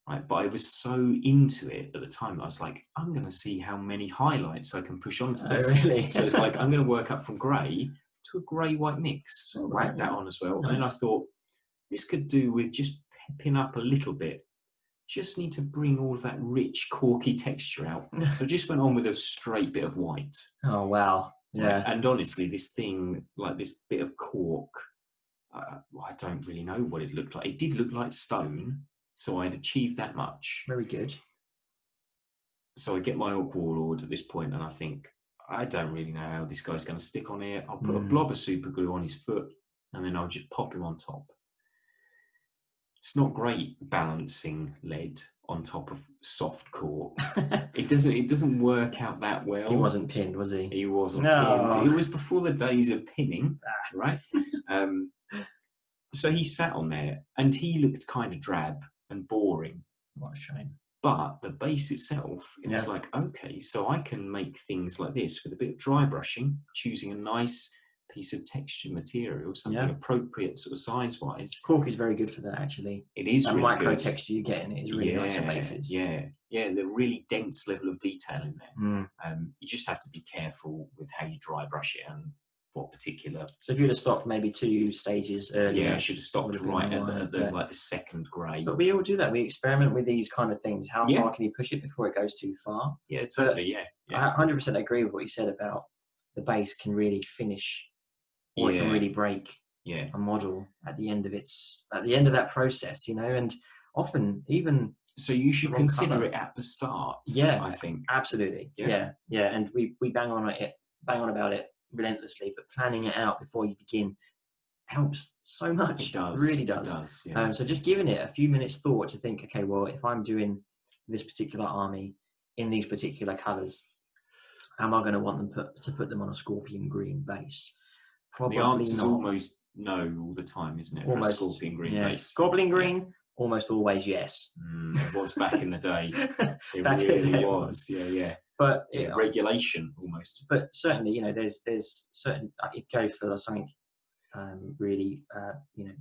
Speaker 1: right? But I was so into it at the time. I was like, I'm going to see how many highlights I can push onto this.
Speaker 2: Oh, really?
Speaker 1: So it's like, I'm going to work up from grey to a grey-white mix. So I whacked that on as well. Nice. And then I thought, this could do with just pepping up a little bit. Just need to bring all of that rich, corky texture out. So I just went on with a straight bit of white.
Speaker 2: Oh, wow. Yeah.
Speaker 1: And honestly, this thing, like this bit of cork, I don't really know what it looked like. It did look like stone, so I'd achieved that much.
Speaker 2: Very good.
Speaker 1: So I get my Orc Warlord at this point, and I think, I don't really know how this guy's going to stick on here. I'll put a blob of super glue on his foot, and then I'll just pop him on top. It's not great balancing lead on top of soft cork. It doesn't work out that well.
Speaker 2: He wasn't pinned, was he?
Speaker 1: He wasn't pinned. It was before the days of pinning, right? So he sat on there, and he looked kind of drab and boring.
Speaker 2: What a shame.
Speaker 1: But the base itself, it was like, okay, so I can make things like this with a bit of dry brushing, choosing a nice piece of textured material, something appropriate sort of size-wise.
Speaker 2: Cork is very good for that, actually.
Speaker 1: It is really
Speaker 2: micro
Speaker 1: good.
Speaker 2: texture you get in it is really nice for bases.
Speaker 1: Yeah, the really dense level of detail in there. You just have to be careful with how you dry brush it and what particular.
Speaker 2: So if you'd have stopped maybe 2 stages earlier,
Speaker 1: yeah, I should have stopped right at the second grey.
Speaker 2: But we all do that. We experiment with these kind of things. How far can you push it before it goes too far?
Speaker 1: Yeah, totally.
Speaker 2: I 100% agree with what you said about the base can really finish. Or it can really break a model at the end of that process, you know, and often even.
Speaker 1: So you should consider it at the start.
Speaker 2: Yeah,
Speaker 1: I think
Speaker 2: absolutely. Yeah. And we bang on about it relentlessly, but planning it out before you begin helps so much.
Speaker 1: It does.
Speaker 2: It really does.
Speaker 1: It does. Yeah.
Speaker 2: So just giving it a few minutes thought to think, okay, well, if I'm doing this particular army in these particular colours, how am I going to want them to put them on a scorpion green base? Probably
Speaker 1: the answer's
Speaker 2: not.
Speaker 1: almost no all the time, isn't it? For
Speaker 2: Almost,
Speaker 1: a scorpion green
Speaker 2: yeah.
Speaker 1: base.
Speaker 2: Goblin green, almost always yes.
Speaker 1: It was back in the day. It
Speaker 2: Back in the
Speaker 1: really
Speaker 2: day it
Speaker 1: was. Yeah.
Speaker 2: But
Speaker 1: Regulation almost.
Speaker 2: But certainly, you know, there's certain. I could go for something really, you know,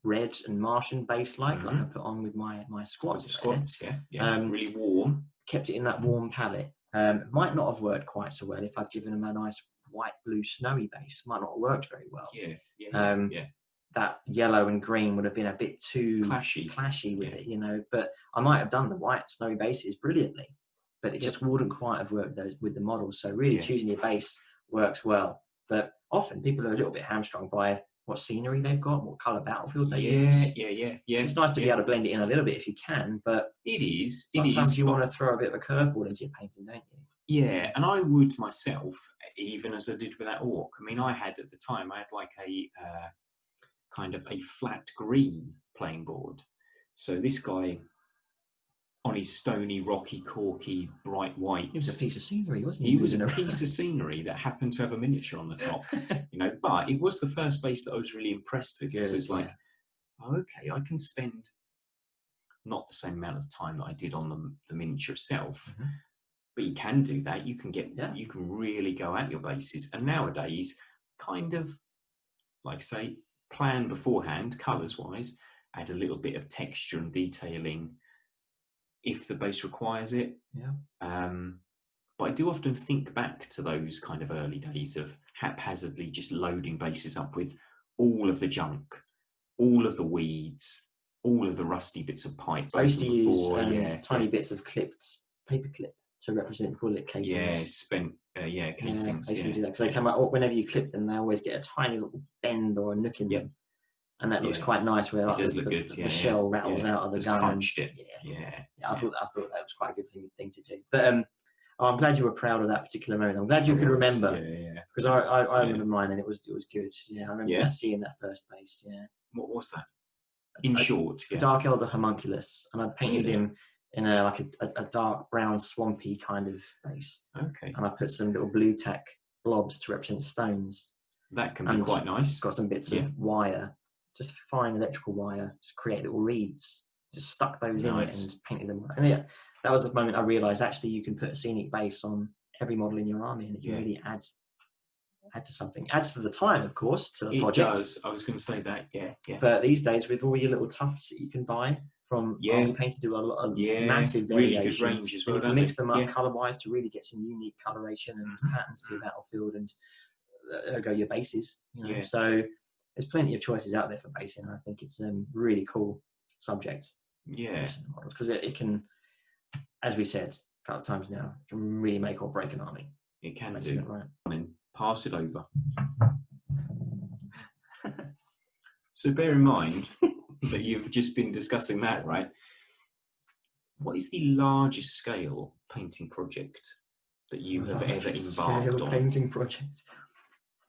Speaker 2: red and Martian base like I put on with my squads.
Speaker 1: The squads, yeah. Really warm.
Speaker 2: Kept it in that warm palette. Might not have worked quite so well if I'd given them a nice white, blue, snowy base. Might not have worked very well.
Speaker 1: Yeah.
Speaker 2: That yellow and green would have been a bit too clashy with it, you know. But I might have done the white snowy bases brilliantly, but it just wouldn't quite have worked with the models. So really choosing your base works well. But often people are a little bit hamstrung by what scenery they've got, what colour battlefield they use.
Speaker 1: Yeah.
Speaker 2: It's nice to be able to blend it in a little bit if you can, but sometimes you want to throw a bit of a curveball into your painting, don't you?
Speaker 1: Yeah, and I would myself, even as I did with that orc. I mean, I had at the time, I had like a kind of a flat green playing board. So this guy on his stony, rocky, corky, bright white.
Speaker 2: It was a piece of scenery, wasn't it?
Speaker 1: He was a piece of scenery that happened to have a miniature on the top, you know. But it was the first base that I was really impressed with, because it's like, oh, okay, I can spend not the same amount of time that I did on the miniature itself, but you can do that. You can you can really go at your bases. And nowadays, kind of, like say, plan beforehand, colours wise, add a little bit of texture and detailing if the base requires it. But I do often think back to those kind of early days of haphazardly just loading bases up with all of the junk, all of the weeds, all of the rusty bits of pipe.
Speaker 2: I used to use tiny bits of clipped paper clip to represent bullet casings.
Speaker 1: Casings.
Speaker 2: I used to do that because they come out whenever you clip them. They always get a tiny little bend or a nook in them, and that looks quite nice. Where
Speaker 1: it does look good.
Speaker 2: The shell rattles out of the gun.
Speaker 1: Crunched it.
Speaker 2: I thought that was quite a good thing to do. But I'm glad you were proud of that particular moment. I'm glad you could remember. Because I remember mine, and it was good. Yeah, I remember seeing that first base. Yeah.
Speaker 1: What was that? In short,
Speaker 2: Dark Elder Homunculus, and I painted him in a dark brown swampy kind of base.
Speaker 1: Okay.
Speaker 2: And I put some little blue tack blobs to represent stones.
Speaker 1: That can be quite nice.
Speaker 2: Got some bits of wire, just fine electrical wire, just create little reeds. Just stuck those in it and painted them. And that was the moment I realised actually you can put a scenic base on every model in your army, and it can really add to something. Adds to the time, of course, to the project. It does.
Speaker 1: I was going to say that. Yeah.
Speaker 2: But these days, with all your little tufts that you can buy from army paint, to do a lot of massive variation.
Speaker 1: Really good range as well.
Speaker 2: You can mix them up colour-wise to really get some unique coloration and patterns to your battlefield, and go your bases. You know? So there's plenty of choices out there for basing, and I think it's a really cool subject. Because it can, as we said a couple of times now, it can really make or break an army.
Speaker 1: It can do. It right. And then pass it over. So bear in mind that you've just been discussing that, right? What is the largest scale painting project that you have ever embarked on?
Speaker 2: Painting project.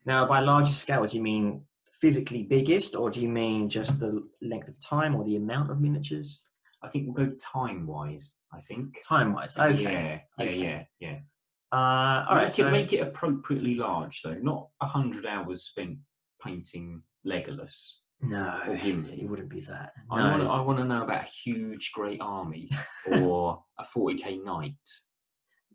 Speaker 2: Now, by largest scale, do you mean physically biggest, or do you mean just the length of time or the amount of miniatures?
Speaker 1: I think we'll go time-wise.
Speaker 2: Time-wise, okay.
Speaker 1: Yeah.
Speaker 2: All right.
Speaker 1: Make it appropriately large, though. Not 100 hours spent painting Legolas.
Speaker 2: No,
Speaker 1: or Gimli.
Speaker 2: It wouldn't be that. No.
Speaker 1: I want to know about a huge, great army or a 40k knight.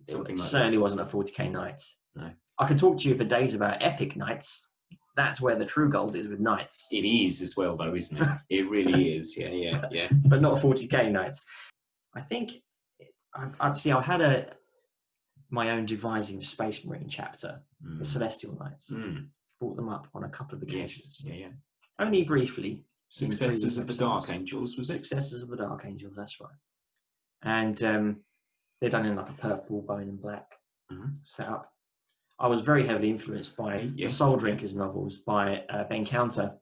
Speaker 1: Something like that.
Speaker 2: Certainly wasn't a 40k knight.
Speaker 1: No.
Speaker 2: I can talk to you for days about epic knights. That's where the true gold is with knights.
Speaker 1: It is as well, though, isn't it? It really is. Yeah.
Speaker 2: But not 40k knights. I think. I had my own devising Space Marine chapter, the Celestial Knights. Brought them up on a couple of occasions.
Speaker 1: Yes.
Speaker 2: Only briefly.
Speaker 1: Successors of the Dark Angels, was it?
Speaker 2: Successors of the Dark Angels, that's right. And they're done in like a purple, bone and black setup. I was very heavily influenced by the Soul Drinkers novels by Ben Counter.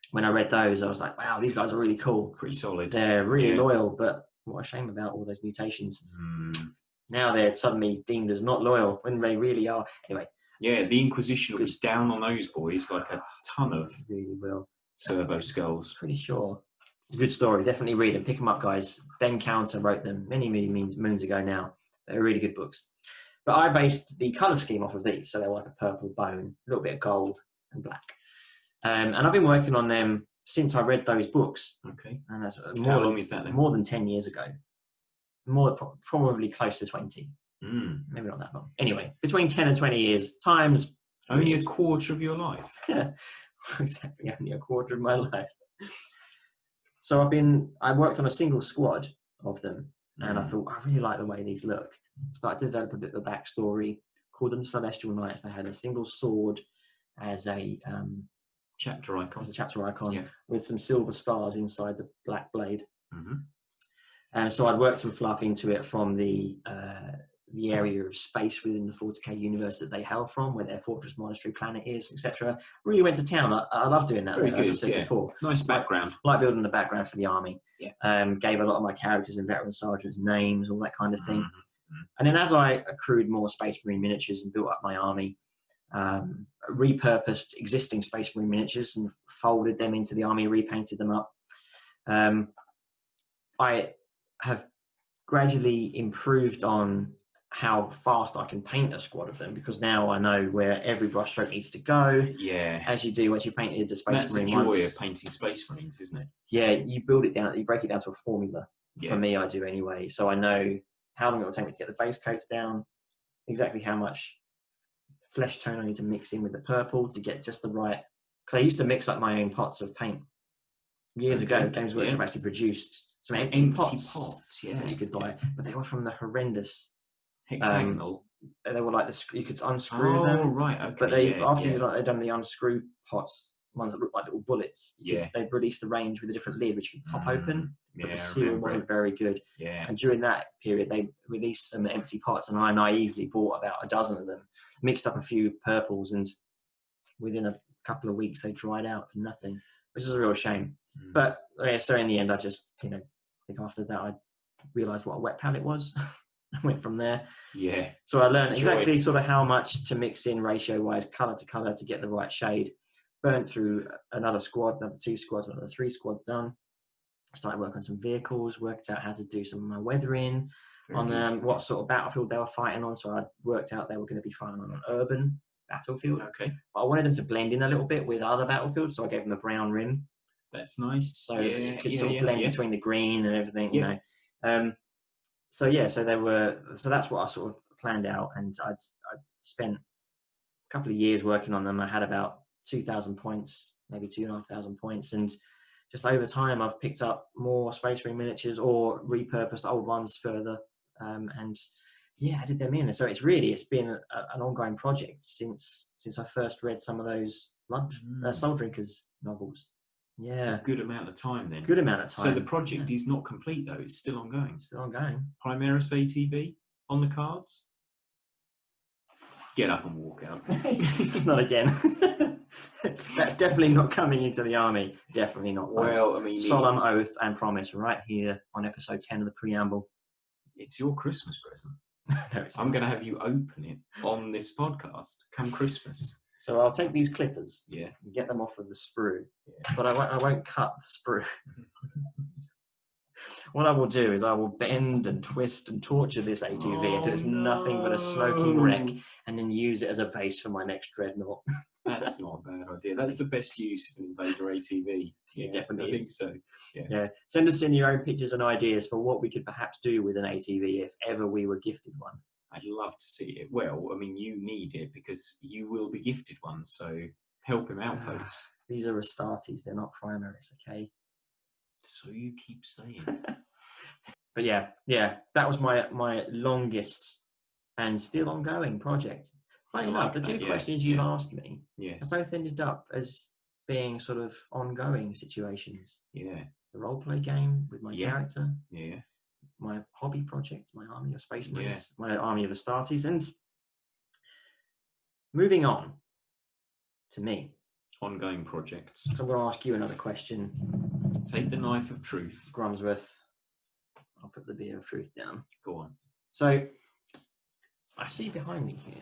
Speaker 2: When I read those, I was like, wow, these guys are really cool.
Speaker 1: Pretty solid.
Speaker 2: They're really loyal, but what a shame about all those mutations. Now they're suddenly deemed as not loyal when they really are. Anyway.
Speaker 1: Yeah, the Inquisition will be down on those boys like a ton of
Speaker 2: really will.
Speaker 1: Servo skulls.
Speaker 2: Pretty sure. Good story. Definitely read them. Pick them up, guys. Ben Counter wrote them many moons ago now. They're really good books. But I based the colour scheme off of these. So they're like a purple bone, a little bit of gold and black. And I've been working on them since I read those books.
Speaker 1: Okay.
Speaker 2: And that's
Speaker 1: How long is that then?
Speaker 2: More than 10 years ago. Probably close to 20. Maybe not that long. Anyway, between 10 and 20 years, time's...
Speaker 1: Only a quarter of your life.
Speaker 2: Yeah, exactly. Only a quarter of my life. So I worked on a single squad of them, and I thought, I really like the way these look. Started to develop a bit of a backstory, called them Celestial Knights. They had a single sword as a
Speaker 1: chapter icon.
Speaker 2: As a chapter icon,
Speaker 1: yeah.
Speaker 2: with some silver stars inside the black blade. And so I'd worked some fluff into it from the area of space within the 40k universe that they hail from, where their fortress monastery planet is, etc. Really went to town. I love doing that.
Speaker 1: Very good,
Speaker 2: as I've said before.
Speaker 1: Nice background.
Speaker 2: Like building the background for the army.
Speaker 1: Yeah.
Speaker 2: Gave a lot of my characters and veteran sergeants names, all that kind of thing. And then as I accrued more Space Marine miniatures and built up my army, repurposed existing Space Marine miniatures and folded them into the army, repainted them up. I have gradually improved on how fast I can paint a squad of them, because now I know where every brushstroke needs to go.
Speaker 1: Yeah.
Speaker 2: As you do once you've painted the Space Marine.
Speaker 1: That's the joy of painting Space Marines, isn't it?
Speaker 2: Yeah, you build it down, you break it down to a formula.
Speaker 1: Yeah.
Speaker 2: For me, I do anyway. So I know how long it will take me to get the base coats down, exactly how much flesh tone I need to mix in with the purple to get just the right... Because I used to mix up my own pots of paint. Years ago, Games Workshop actually produced some empty pots that you could buy, but they were from the horrendous...
Speaker 1: hexagonal.
Speaker 2: They were like you could unscrew them.
Speaker 1: Oh, right, okay.
Speaker 2: But they'd done the unscrew pots, ones that looked like little bullets. They'd released the range with a different lid, which you could pop open, but the seal wasn't very good.
Speaker 1: Yeah.
Speaker 2: And during that period, they released some empty pots, and I naively bought about a dozen of them, mixed up a few purples, and within a couple of weeks, they dried out to nothing, which is a real shame. But so in the end, I just, I think after that, I realised what a wet palette was. I went from there. Yeah. So I learned exactly sort of how much to mix in ratio-wise, colour to colour, to get the right shade. Burnt through another squad, another 2 squads, another 3 squads done. Started working on some vehicles, worked out how to do some of my weathering on them, what sort of battlefield they were fighting on. So I worked out they were going to be fighting on an urban battlefield.
Speaker 1: Okay.
Speaker 2: But I wanted them to blend in a little bit with other battlefields, so I gave them a brown rim.
Speaker 1: That's nice.
Speaker 2: So it could sort of blend between the green and everything, you know. So that's what I sort of planned out, and I'd spent a couple of years working on them. I had about 2,000 points, maybe 2,500 points, and just over time I've picked up more Space Marine miniatures or repurposed old ones further, and added them in. And so it's been an ongoing project since I first read some of those Soul Drinkers novels. Yeah.
Speaker 1: A good amount of time then.
Speaker 2: Good amount of time.
Speaker 1: So the project is not complete though, it's still ongoing.
Speaker 2: Still ongoing.
Speaker 1: Primaris ATV on the cards? Get up and walk out.
Speaker 2: Not again. That's definitely not coming into the army. Definitely not.
Speaker 1: Well, I mean...
Speaker 2: Solemn oath and promise right here on episode 10 of the Preamble.
Speaker 1: It's your Christmas present.
Speaker 2: No, it's
Speaker 1: I'm going to have you open it on this podcast come Christmas.
Speaker 2: So I'll take these clippers,
Speaker 1: and
Speaker 2: get them off of the sprue, but I won't cut the sprue. What I will do is I will bend and twist and torture this ATV until it's nothing but a smoking wreck, and then use it as a base for my next dreadnought.
Speaker 1: That's not a bad idea. That's the best use of an Invader ATV.
Speaker 2: Yeah, definitely.
Speaker 1: I think so.
Speaker 2: Yeah. Send us in your own pictures and ideas for what we could perhaps do with an ATV if ever we were gifted one.
Speaker 1: I'd love to see it. Well, I mean, you need it because you will be gifted one, so help him out, folks.
Speaker 2: These are Astartes, they're not Primaris, okay?
Speaker 1: So you keep saying.
Speaker 2: But yeah, that was my longest and still ongoing project. Funny enough, the two questions you've asked me have both ended up as being sort of ongoing situations.
Speaker 1: Yeah.
Speaker 2: The role-play game with my character.
Speaker 1: Yeah.
Speaker 2: My hobby project, my army of Space Marines, my army of Astartes, and moving on to me.
Speaker 1: Ongoing projects.
Speaker 2: So I'm going to ask you another question.
Speaker 1: Take the knife of truth.
Speaker 2: Grumsworth. I'll put the beer of truth down.
Speaker 1: Go on.
Speaker 2: So, I see behind me here,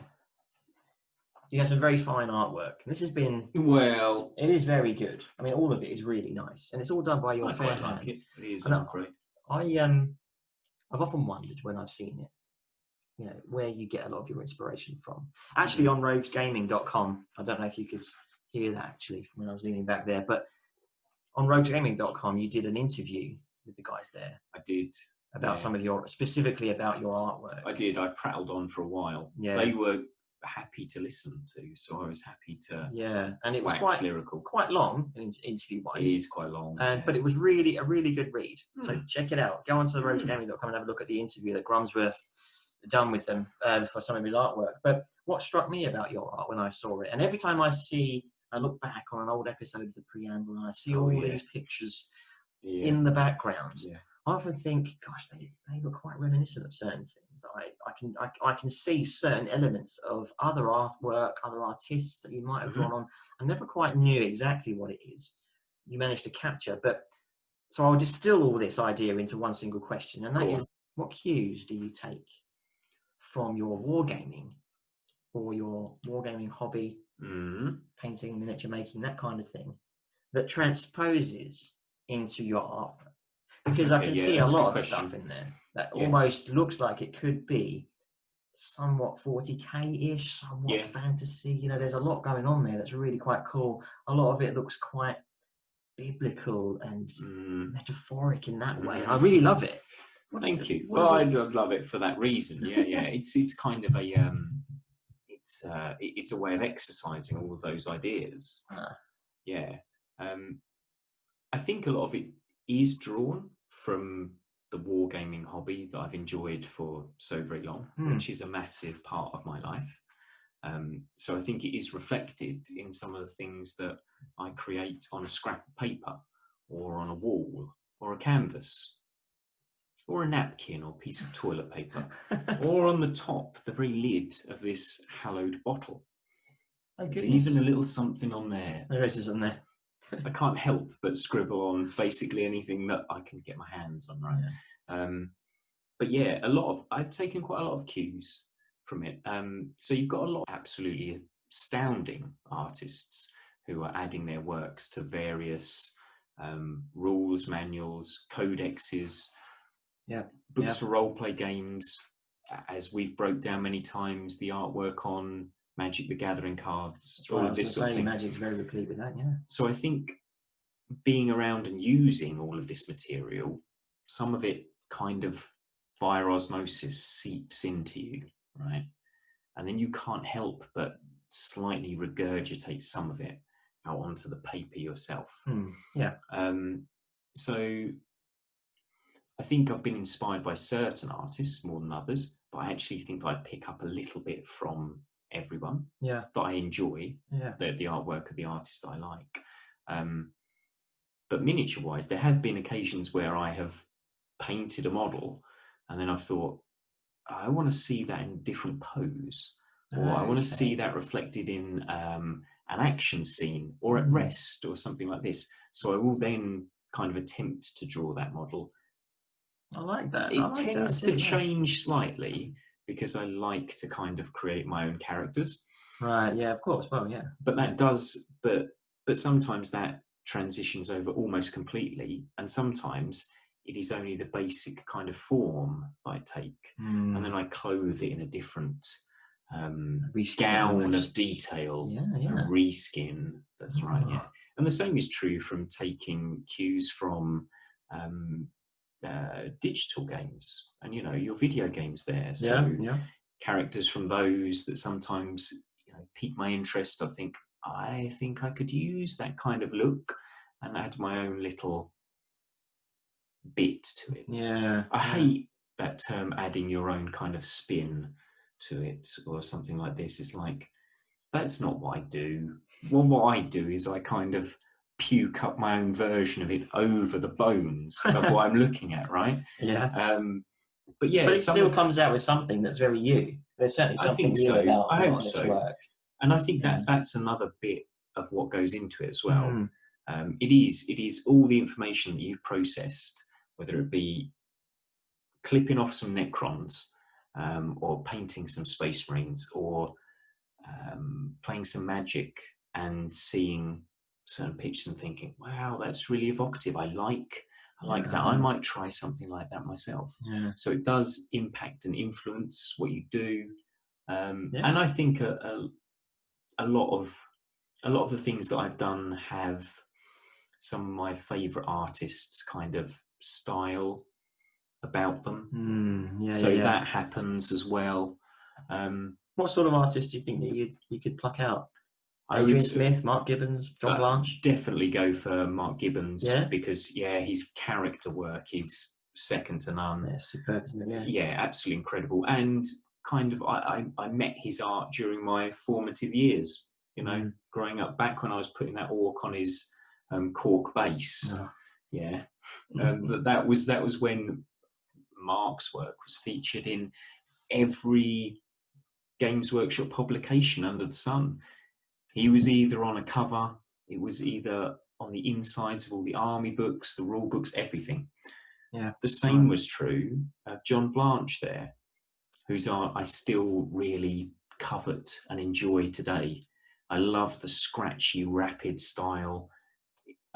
Speaker 2: you have some very fine artwork. This has been...
Speaker 1: Well...
Speaker 2: It is very good. I mean, all of it is really nice. And it's all done by your fair hand.
Speaker 1: I like it. It is, I'm afraid.
Speaker 2: I've often wondered when I've seen it, where you get a lot of your inspiration from. Actually, on roguesgaming.com, I don't know if you could hear that actually when I was leaning back there, but on roguesgaming.com, you did an interview with the guys there.
Speaker 1: I did.
Speaker 2: About some of specifically about your artwork.
Speaker 1: I did. I prattled on for a while.
Speaker 2: Yeah.
Speaker 1: They were happy to listen to, so I was happy to.
Speaker 2: Yeah, and it was
Speaker 1: lyrical.
Speaker 2: quite long, interview-wise.
Speaker 1: It is quite long.
Speaker 2: But it was really a really good read. So check it out. Go onto the roguesgaming.com and have a look at the interview that Grumsworth done with them for some of his artwork. But what struck me about your art when I saw it, and every time I look back on an old episode of the Preamble and I see all these pictures in the background, I often think, gosh, they were quite reminiscent of certain things that I can see certain elements of other artwork, other artists that you might have drawn on. I never quite knew exactly what it is you managed to capture, but so I'll distill all this idea into one single question, and that is, what cues do you take from your wargaming or your wargaming hobby, painting, miniature making, that kind of thing, that transposes into your artwork? Because I can see a lot of stuff in there that almost looks like it could be somewhat 40k-ish, somewhat fantasy. There's a lot going on there that's really quite cool. A lot of it looks quite biblical and metaphoric in that way. I really love it.
Speaker 1: Thank you. Well, I love it for that reason. Yeah. It's kind of a it's a way of exercising all of those ideas. I think a lot of it is drawn from the wargaming hobby that I've enjoyed for so very long, which is a massive part of my life. So I think it is reflected in some of the things that I create on a scrap of paper or on a wall or a canvas or a napkin or piece of toilet paper or on the top, the very lid of this hallowed bottle. There's even a little something on there.
Speaker 2: There is on there.
Speaker 1: I can't help but scribble on basically anything that I can get my hands on, right? But yeah, I've taken quite a lot of cues from it. So you've got a lot of absolutely astounding artists who are adding their works to various rules, manuals, codexes, books for role-play games. As we've broke down many times, the artwork on Magic the Gathering cards, all of this sort of thing.
Speaker 2: Magic's very replete with that,
Speaker 1: So I think being around and using all of this material, some of it kind of via osmosis seeps into you, right? And then you can't help but slightly regurgitate some of it out onto the paper yourself. So I think I've been inspired by certain artists more than others, but I actually think I pick up a little bit from everyone that I enjoy, the artwork of the artists that I like. But miniature wise, there have been occasions where I have painted a model and then I've thought, I want to see that in a different pose, or I want to see that reflected in an action scene or at rest or something like this. So I will then kind of attempt to draw that model.
Speaker 2: I like that.
Speaker 1: It tends to change slightly because I like to kind of create my own characters.
Speaker 2: Right, yeah, of course. Well, yeah.
Speaker 1: But that does, but sometimes that transitions over almost completely, and sometimes it is only the basic kind of form that I take, and then I clothe it in a different gown of detail, a reskin. That's right, yeah. And the same is true from taking cues from digital games and your video games there. So characters from those that sometimes pique my interest. I think I could use that kind of look and add my own little bit to it. I hate that term, adding your own kind of spin to it or something like this. It's like, that's not what I do. Well, what I do is I kind of puke up my own version of it over the bones of what I'm looking at, right? But
Speaker 2: it still comes out with something that's very you. There's certainly something new about
Speaker 1: I hope
Speaker 2: this work.
Speaker 1: And I think that's another bit of what goes into it as well. It is all the information that you've processed, whether it be clipping off some Necrons, or painting some Space Marines, or playing some Magic and seeing certain pictures and thinking, wow, that's really evocative. I like I like that. I might try something like that myself.
Speaker 2: Yeah.
Speaker 1: So it does impact and influence what you do. And I think a lot of the things that I've done have some of my favorite artists kind of style about them. That happens as well.
Speaker 2: What sort of artist do you think that you could pluck out? Adrian Smith, Mark Gibbons, John Blanche?
Speaker 1: Definitely go for Mark Gibbons because his character work is second to none.
Speaker 2: Yeah, superb, isn't it?
Speaker 1: Yeah, absolutely incredible. And kind of I met his art during my formative years, growing up, back when I was putting that orc on his cork bass. That was when Mark's work was featured in every Games Workshop publication under the sun. He was either on a cover, it was either on the insides of all the army books, the rule books, everything.
Speaker 2: Yeah.
Speaker 1: The same was true of John Blanche there, whose art I still really covet and enjoy today. I love the scratchy, rapid style.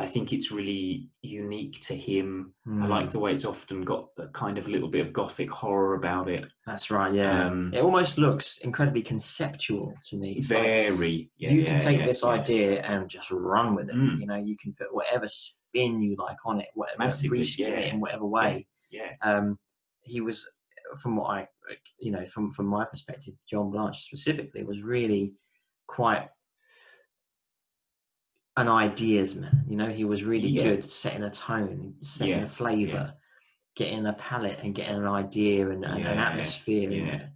Speaker 1: I think it's really unique to him. I like the way it's often got a kind of a little bit of gothic horror about it.
Speaker 2: That's right, yeah. It almost looks incredibly conceptual to me. It's
Speaker 1: very.
Speaker 2: You can take this idea and just run with it. You can put whatever spin you like on it, whatever reskin it in whatever way. He was, from what I, from my perspective, John Blanche specifically was really quite an ideas man. He was really good at setting a tone, setting a flavour, getting a palette and getting an idea and an atmosphere in there.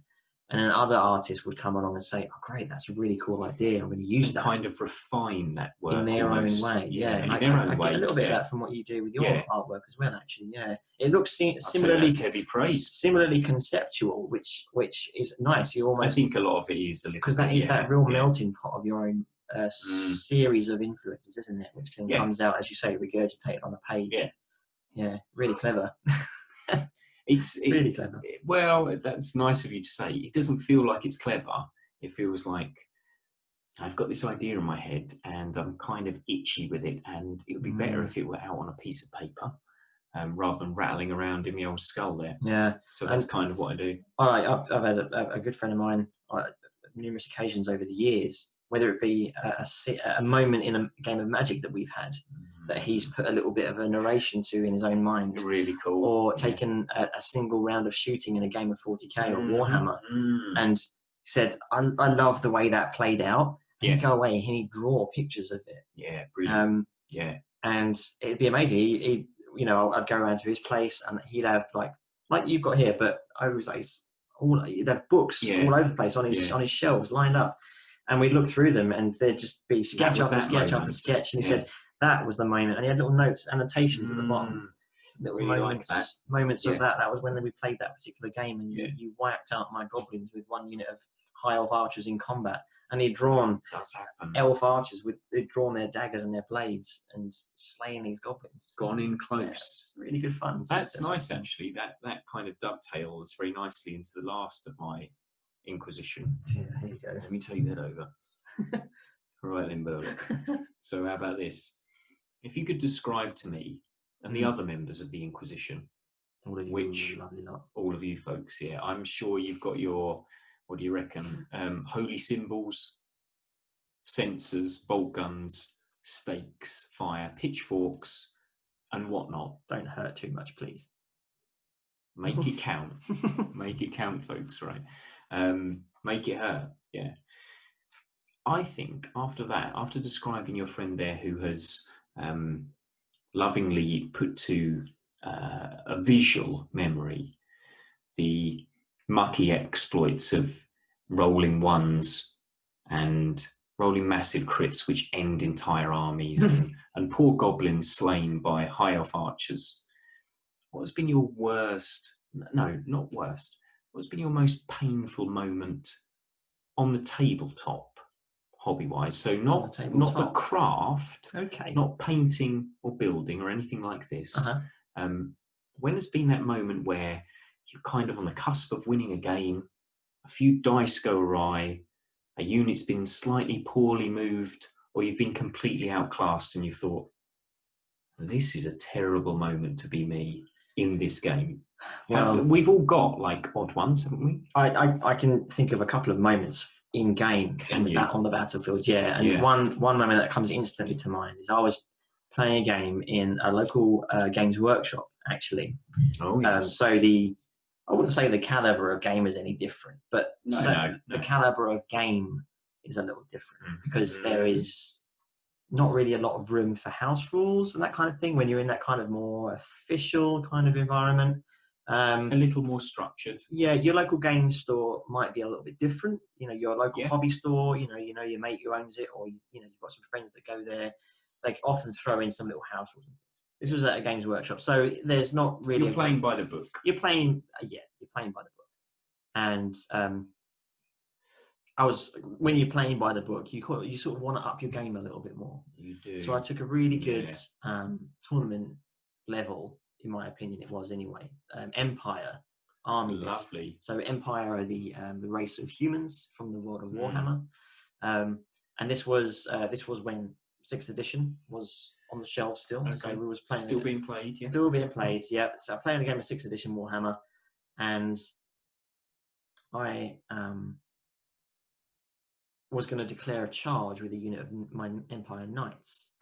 Speaker 2: And then other artists would come along and say, "Oh, great, that's a really cool idea. I'm going to use that."
Speaker 1: Kind of refine that work
Speaker 2: in their own way.
Speaker 1: In
Speaker 2: I
Speaker 1: their own
Speaker 2: get
Speaker 1: way.
Speaker 2: a little bit of that from what you do with your artwork as well. Actually, it looks similarly
Speaker 1: heavy praise,
Speaker 2: similarly conceptual, which is nice. You almost,
Speaker 1: I think a lot of it is a little
Speaker 2: because that is that real melting pot of your own series of influences, isn't it? Which then comes out, as you say, regurgitated on a page. Yeah, really clever.
Speaker 1: It's
Speaker 2: really clever.
Speaker 1: Well, that's nice of you to say. It doesn't feel like it's clever. It feels like I've got this idea in my head and I'm kind of itchy with it, and it would be better if it were out on a piece of paper rather than rattling around in my old skull there.
Speaker 2: Yeah.
Speaker 1: So that's kind of what I do.
Speaker 2: I've had a good friend of mine on numerous occasions over the years, whether it be a moment in a game of Magic that we've had that he's put a little bit of a narration to in his own mind.
Speaker 1: Really cool.
Speaker 2: Or taken a single round of shooting in a game of 40k or Warhammer and said, I love the way that played out. And he'd go away and he'd draw pictures of it.
Speaker 1: Yeah, brilliant.
Speaker 2: And it'd be amazing. I'd go around to his place and he'd have like you've got here, but he'd have books all over the place on his shelves lined up. And we'd look through them and there'd just be sketch after sketch after sketch. And he said, that was the moment. And he had little notes, annotations at the bottom. Little
Speaker 1: really
Speaker 2: moments of that. That was when we played that particular game. And you wiped out my goblins with one unit of high elf archers in combat. And he'd drawn elf archers they'd drawn their daggers and their blades and slaying these goblins.
Speaker 1: Gone in close.
Speaker 2: Really good fun.
Speaker 1: That's nice, actually. That kind of dovetails very nicely into the last of my Inquisition.
Speaker 2: Yeah, here you go.
Speaker 1: Let me take that over. All right then, Burlokk. So how about this? If you could describe to me and the other members of the Inquisition, all of you folks, I'm sure you've got your, what do you reckon, holy symbols, censers, bolt guns, stakes, fire, pitchforks, and whatnot.
Speaker 2: Don't hurt too much, please.
Speaker 1: Make it count. Make it count, folks, right? Make it hurt, I think after describing your friend there who has lovingly put to a visual memory the mucky exploits of rolling ones and rolling massive crits which end entire armies and poor goblins slain by high elf archers, what has been your worst, no, not worst, what's been your most painful moment on the tabletop, hobby-wise? So not the craft, not painting or building or anything like this. When has been that moment where you're kind of on the cusp of winning a game, a few dice go awry, a unit's been slightly poorly moved, or you've been completely outclassed and you thought, This is a terrible moment to be me in this game.
Speaker 2: Well,
Speaker 1: We've all got like odd ones, haven't we?
Speaker 2: I can think of a couple of moments in game on the battlefield. Yeah, and one moment that comes instantly to mind is I was playing a game in a local games workshop, actually.
Speaker 1: Oh, yes.
Speaker 2: So I wouldn't say the caliber of game is any different, but
Speaker 1: No.
Speaker 2: the caliber of game is a little different because there is not really a lot of room for house rules and that kind of thing when you're in that kind of more official kind of environment.
Speaker 1: A little more structured.
Speaker 2: Yeah, your local game store might be a little bit different. You know, your local hobby store, you know your mate who owns it, or you've got some friends that go there. They often throw in some little house rules. This was at a games workshop, so there's not really.
Speaker 1: You're playing by the book.
Speaker 2: You're playing by the book, and when you're playing by the book, you sort of want to up your game a little bit more.
Speaker 1: You do.
Speaker 2: So I took a really good tournament level, in my opinion, it was anyway. Empire army list.
Speaker 1: Lovely.
Speaker 2: So Empire are the race of humans from the world of Warhammer, and this was when 6th edition was on the shelf still. Okay. So we was playing.
Speaker 1: Still being played. Yeah.
Speaker 2: Still being played. Yeah. So I'm playing a game of 6th edition Warhammer, and I was going to declare a charge with a unit of my Empire Knights,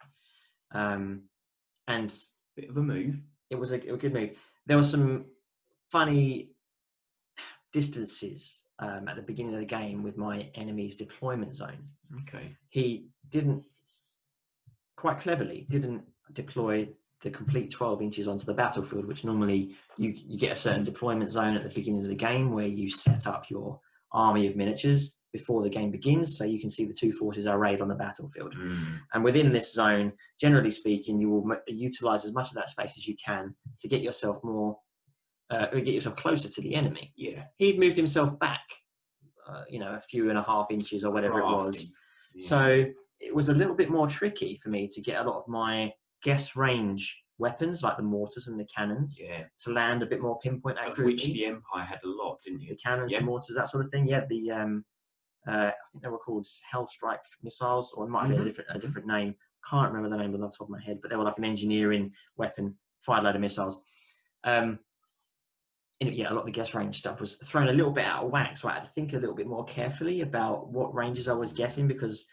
Speaker 2: and
Speaker 1: bit of a move.
Speaker 2: It was a good move. There were some funny distances at the beginning of the game with my enemy's deployment zone.
Speaker 1: Okay.
Speaker 2: He quite cleverly didn't deploy the complete 12 inches onto the battlefield, which normally you get a certain deployment zone at the beginning of the game where you set up your army of miniatures before the game begins, so you can see the two forces arrayed on the battlefield. And within this zone, generally speaking, you will utilize as much of that space as you can to get yourself closer to the enemy.
Speaker 1: Yeah,
Speaker 2: he'd moved himself back, a few and a half inches or whatever it was. Yeah. So it was a little bit more tricky for me to get a lot of my guess range weapons like the mortars and the cannons to land a bit more pinpoint accurately.
Speaker 1: Of which the Empire had a lot, didn't you?
Speaker 2: The cannons, the mortars, that sort of thing. Yeah, the I think they were called Hellstrike missiles, or it might be a different name. Can't remember the name on the top of my head, but they were like an engineering weapon, fired load of missiles. A lot of the guess range stuff was thrown a little bit out of whack, so I had to think a little bit more carefully about what ranges I was guessing, because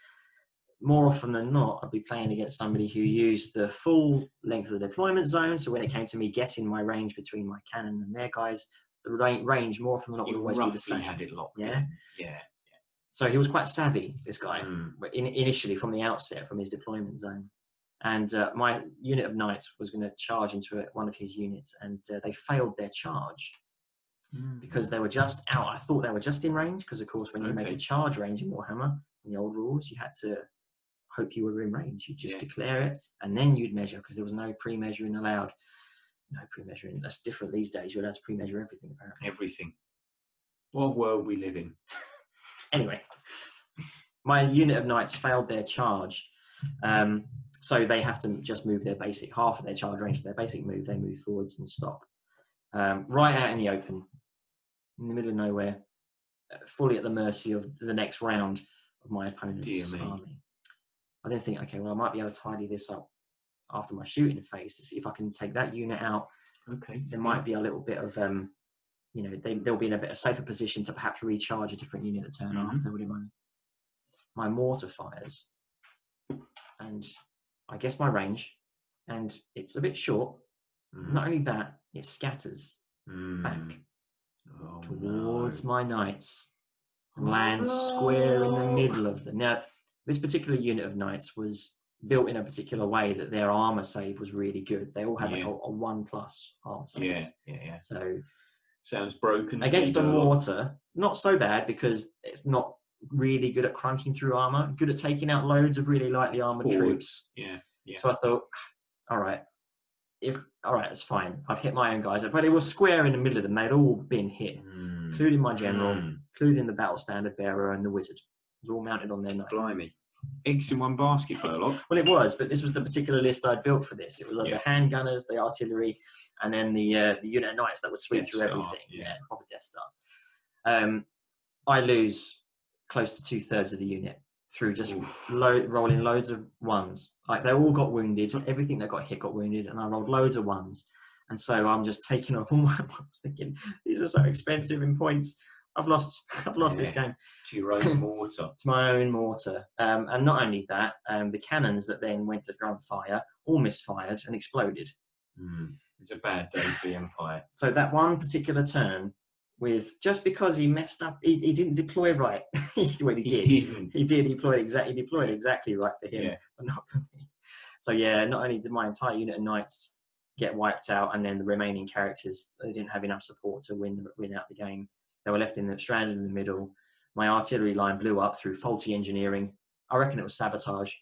Speaker 2: more often than not, I'd be playing against somebody who used the full length of the deployment zone. So when it came to me guessing my range between my cannon and their guys, the range more often than not would always be the same.
Speaker 1: Had it locked.
Speaker 2: Yeah. So he was quite savvy, this guy, initially from the outset, from his deployment zone. And my unit of knights was going to charge into one of his units, and they failed their charge because they were just out. I thought they were just in range, because, of course, when you make a charge range in Warhammer, in the old rules, you had to hope you were in range. You just declare it, and then you'd measure, because there was no pre-measuring allowed. No pre-measuring. That's different these days. You're allowed to pre-measure everything, apparently.
Speaker 1: Everything. What world we live in.
Speaker 2: Anyway, my unit of knights failed their charge. So they have to just move their basic, half of their charge range to their basic move. They move forwards and stop. Right out in the open, in the middle of nowhere, fully at the mercy of the next round of my opponent's army. I then think, okay, well, I might be able to tidy this up after my shooting phase to see if I can take that unit out.
Speaker 1: Okay.
Speaker 2: There might be a little bit of, they'll be in a bit of safer position to perhaps recharge a different unit the turn after. My mortar fires, and I guess my range, and it's a bit short. Not only that, it scatters back towards my knights and lands square in the middle of them. Now, this particular unit of knights was built in a particular way that their armor save was really good. They all had like a 1+ armor save.
Speaker 1: Yeah.
Speaker 2: So
Speaker 1: sounds broken.
Speaker 2: Against a mortar, not so bad, because it's not really good at crunching through armor. Good at taking out loads of really lightly armored troops.
Speaker 1: Yeah.
Speaker 2: So I thought, all right, it's fine. I've hit my own guys, but it was square in the middle of them. They'd all been hit, including my general, including the battle standard bearer and the wizard. It was all mounted on their knight.
Speaker 1: Blimey. Eggs in one basket, Burlokk.
Speaker 2: Well, it was, but this was the particular list I'd built for this. It was like the handgunners, the artillery, and then the unit of knights that would sweep through everything. Proper Death Star. I lose close to 2/3 of the unit through just rolling loads of ones. Like they all got wounded. Everything that got hit got wounded, and I rolled loads of ones. And so I'm just taking off all my. I was thinking these were so expensive in points. I've lost this game.
Speaker 1: To your own mortar.
Speaker 2: To my own mortar. And not only that, the cannons that then went to ground fire all misfired and exploded.
Speaker 1: It's a bad day for the Empire.
Speaker 2: So that one particular turn, just because he messed up, he didn't deploy right. Well, he did. He did. He deployed exactly right for him, but not for me. So yeah, not only did my entire unit of knights get wiped out, and then the remaining characters, they didn't have enough support to win out the game. They were left stranded in the middle. My artillery line blew up through faulty engineering. I reckon it was sabotage.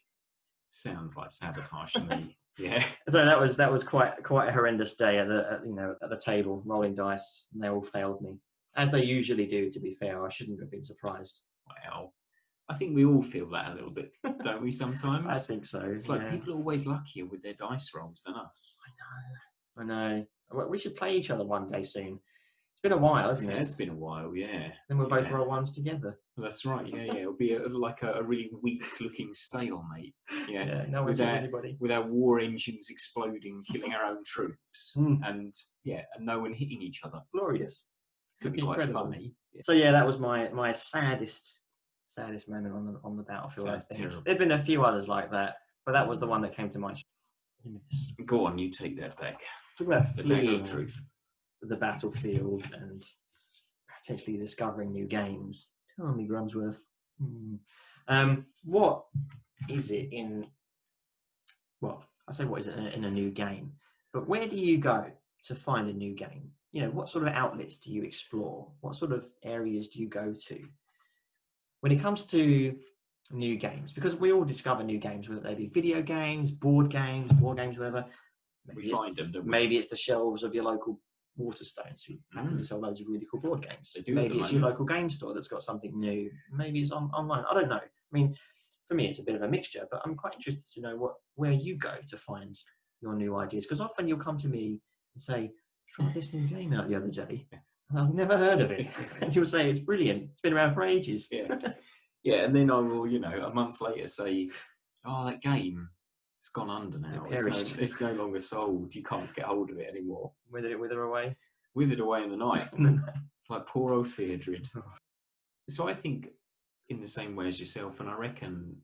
Speaker 1: Sounds like sabotage to me. Yeah.
Speaker 2: So that was quite a horrendous day at the table, rolling dice, and they all failed me, as they usually do. To be fair, I shouldn't have been surprised.
Speaker 1: Well, I think we all feel that a little bit, don't we? Sometimes
Speaker 2: I think so.
Speaker 1: It's like people are always luckier with their dice rolls than us.
Speaker 2: I know. We should play each other one day soon. It's been a while, hasn't it?
Speaker 1: It's been a while, yeah.
Speaker 2: Then we'll both roll ones together.
Speaker 1: That's right, yeah. It'll be like a really weak-looking stalemate. Yeah,
Speaker 2: no one's anybody.
Speaker 1: With our war engines exploding, killing our own troops, and no one hitting each other.
Speaker 2: Glorious.
Speaker 1: Could be quite funny. Yeah.
Speaker 2: So yeah, that was my saddest moment on the battlefield.
Speaker 1: Sounds terrible.
Speaker 2: There've been a few others like that, but that was the one that came to mind.
Speaker 1: Go on, you take that back.
Speaker 2: Talk about
Speaker 1: the day of truth.
Speaker 2: The battlefield and potentially discovering new games. Tell me, Grumsworth. What is it in? Well, I say what is it in a new game, but where do you go to find a new game? What sort of outlets do you explore? What sort of areas do you go to when it comes to new games? Because we all discover new games, whether they be video games, board games, whatever.
Speaker 1: We find them.
Speaker 2: Maybe it's the shelves of your local Waterstones who happen to sell loads of really cool board games. Maybe it's your local game store that's got something new. Maybe it's online. I don't know. I mean, for me, it's a bit of a mixture, but I'm quite interested to know where you go to find your new ideas. Because often you'll come to me and say, "Tried this new game out the other day. I've never heard of it." And you'll say, "It's brilliant. It's been around for ages."
Speaker 1: Yeah, and then I will, a month later say, "Oh, that game, it's gone under now. It's no longer sold. You can't get hold of it anymore."
Speaker 2: Wither away?
Speaker 1: Withered away in the night. Like poor old Theodred. So I think in the same way as yourself, and I reckon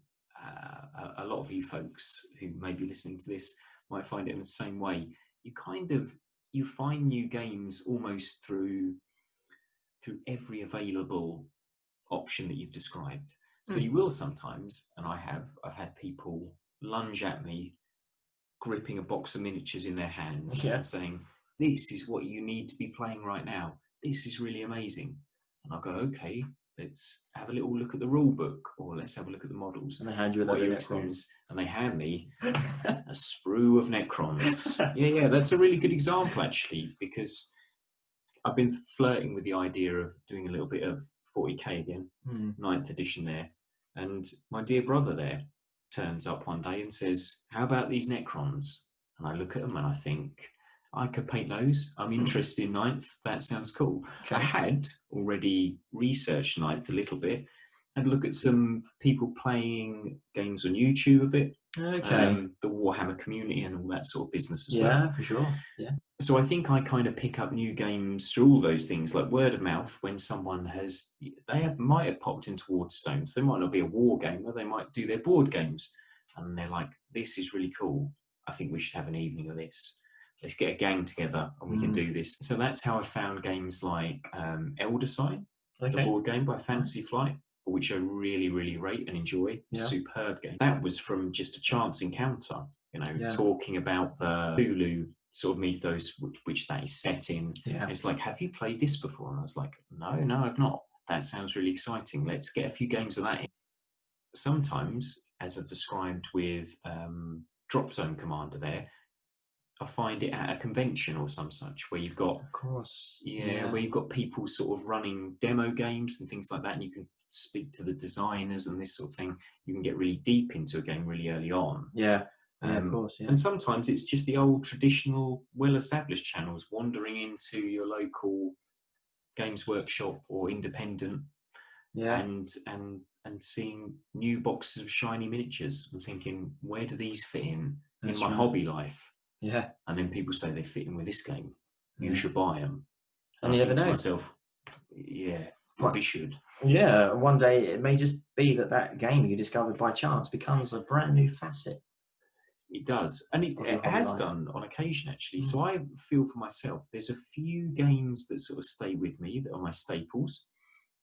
Speaker 1: a lot of you folks who may be listening to this might find it in the same way, you find new games almost through every available option that you've described. So you will sometimes, and I've had people lunge at me, gripping a box of miniatures in their hands and saying, "This is what you need to be playing right now. This is really amazing." And I'll go, "Okay, let's have a little look at the rule book, or let's have a look at the models."
Speaker 2: And they hand you a load of Necrons.
Speaker 1: And they hand me a sprue of Necrons. Yeah, that's a really good example, actually, because I've been flirting with the idea of doing a little bit of 40k again, 9th edition there. And my dear brother there turns up one day and says, "How about these Necrons?" And I look at them and I think, I could paint those. I'm interested in 9th. That sounds cool. Okay. I had already researched 9th a little bit. Had a look at some people playing games on YouTube of it.
Speaker 2: Okay.
Speaker 1: The Warhammer community and all that sort of business as well.
Speaker 2: Yeah, for sure. Yeah.
Speaker 1: So I think I kind of pick up new games through all those things, like word of mouth. When someone might have popped into Waterstones. They might not be a war game, but they might do their board games. And they're like, "This is really cool. I think we should have an evening of this. Let's get a gang together and we can do this." So that's how I found games like Elder Sign, the board game by Fantasy Flight, which I really, really rate and enjoy. Superb game. That was from just a chance encounter, talking about the Cthulhu sort of mythos which that is set in. Yeah. It's like, "Have you played this before?" And I was like, no, I've not. That sounds really exciting. Let's get a few games of that in. Sometimes, as I've described with Drop Zone Commander there, I find it at a convention or some such where you've got,
Speaker 2: of course,
Speaker 1: where you've got people sort of running demo games and things like that, and you can speak to the designers and this sort of thing. You can get really deep into a game really early on.
Speaker 2: Of course. Yeah.
Speaker 1: And sometimes it's just the old traditional, well-established channels, wandering into your local Games Workshop or independent, and and seeing new boxes of shiny miniatures and thinking, where do these fit in
Speaker 2: That's
Speaker 1: my
Speaker 2: right.
Speaker 1: hobby life?
Speaker 2: Yeah.
Speaker 1: And then people say they fit in with this game. You
Speaker 2: Yeah.
Speaker 1: should buy them.
Speaker 2: And
Speaker 1: I
Speaker 2: you
Speaker 1: think
Speaker 2: never
Speaker 1: to
Speaker 2: know.
Speaker 1: myself, yeah, probably should.
Speaker 2: Yeah, one day it may just be that game you discovered by chance becomes a brand new facet.
Speaker 1: It does, and it has done on occasion, actually. So I feel for myself, there's a few games that sort of stay with me, that are my staples,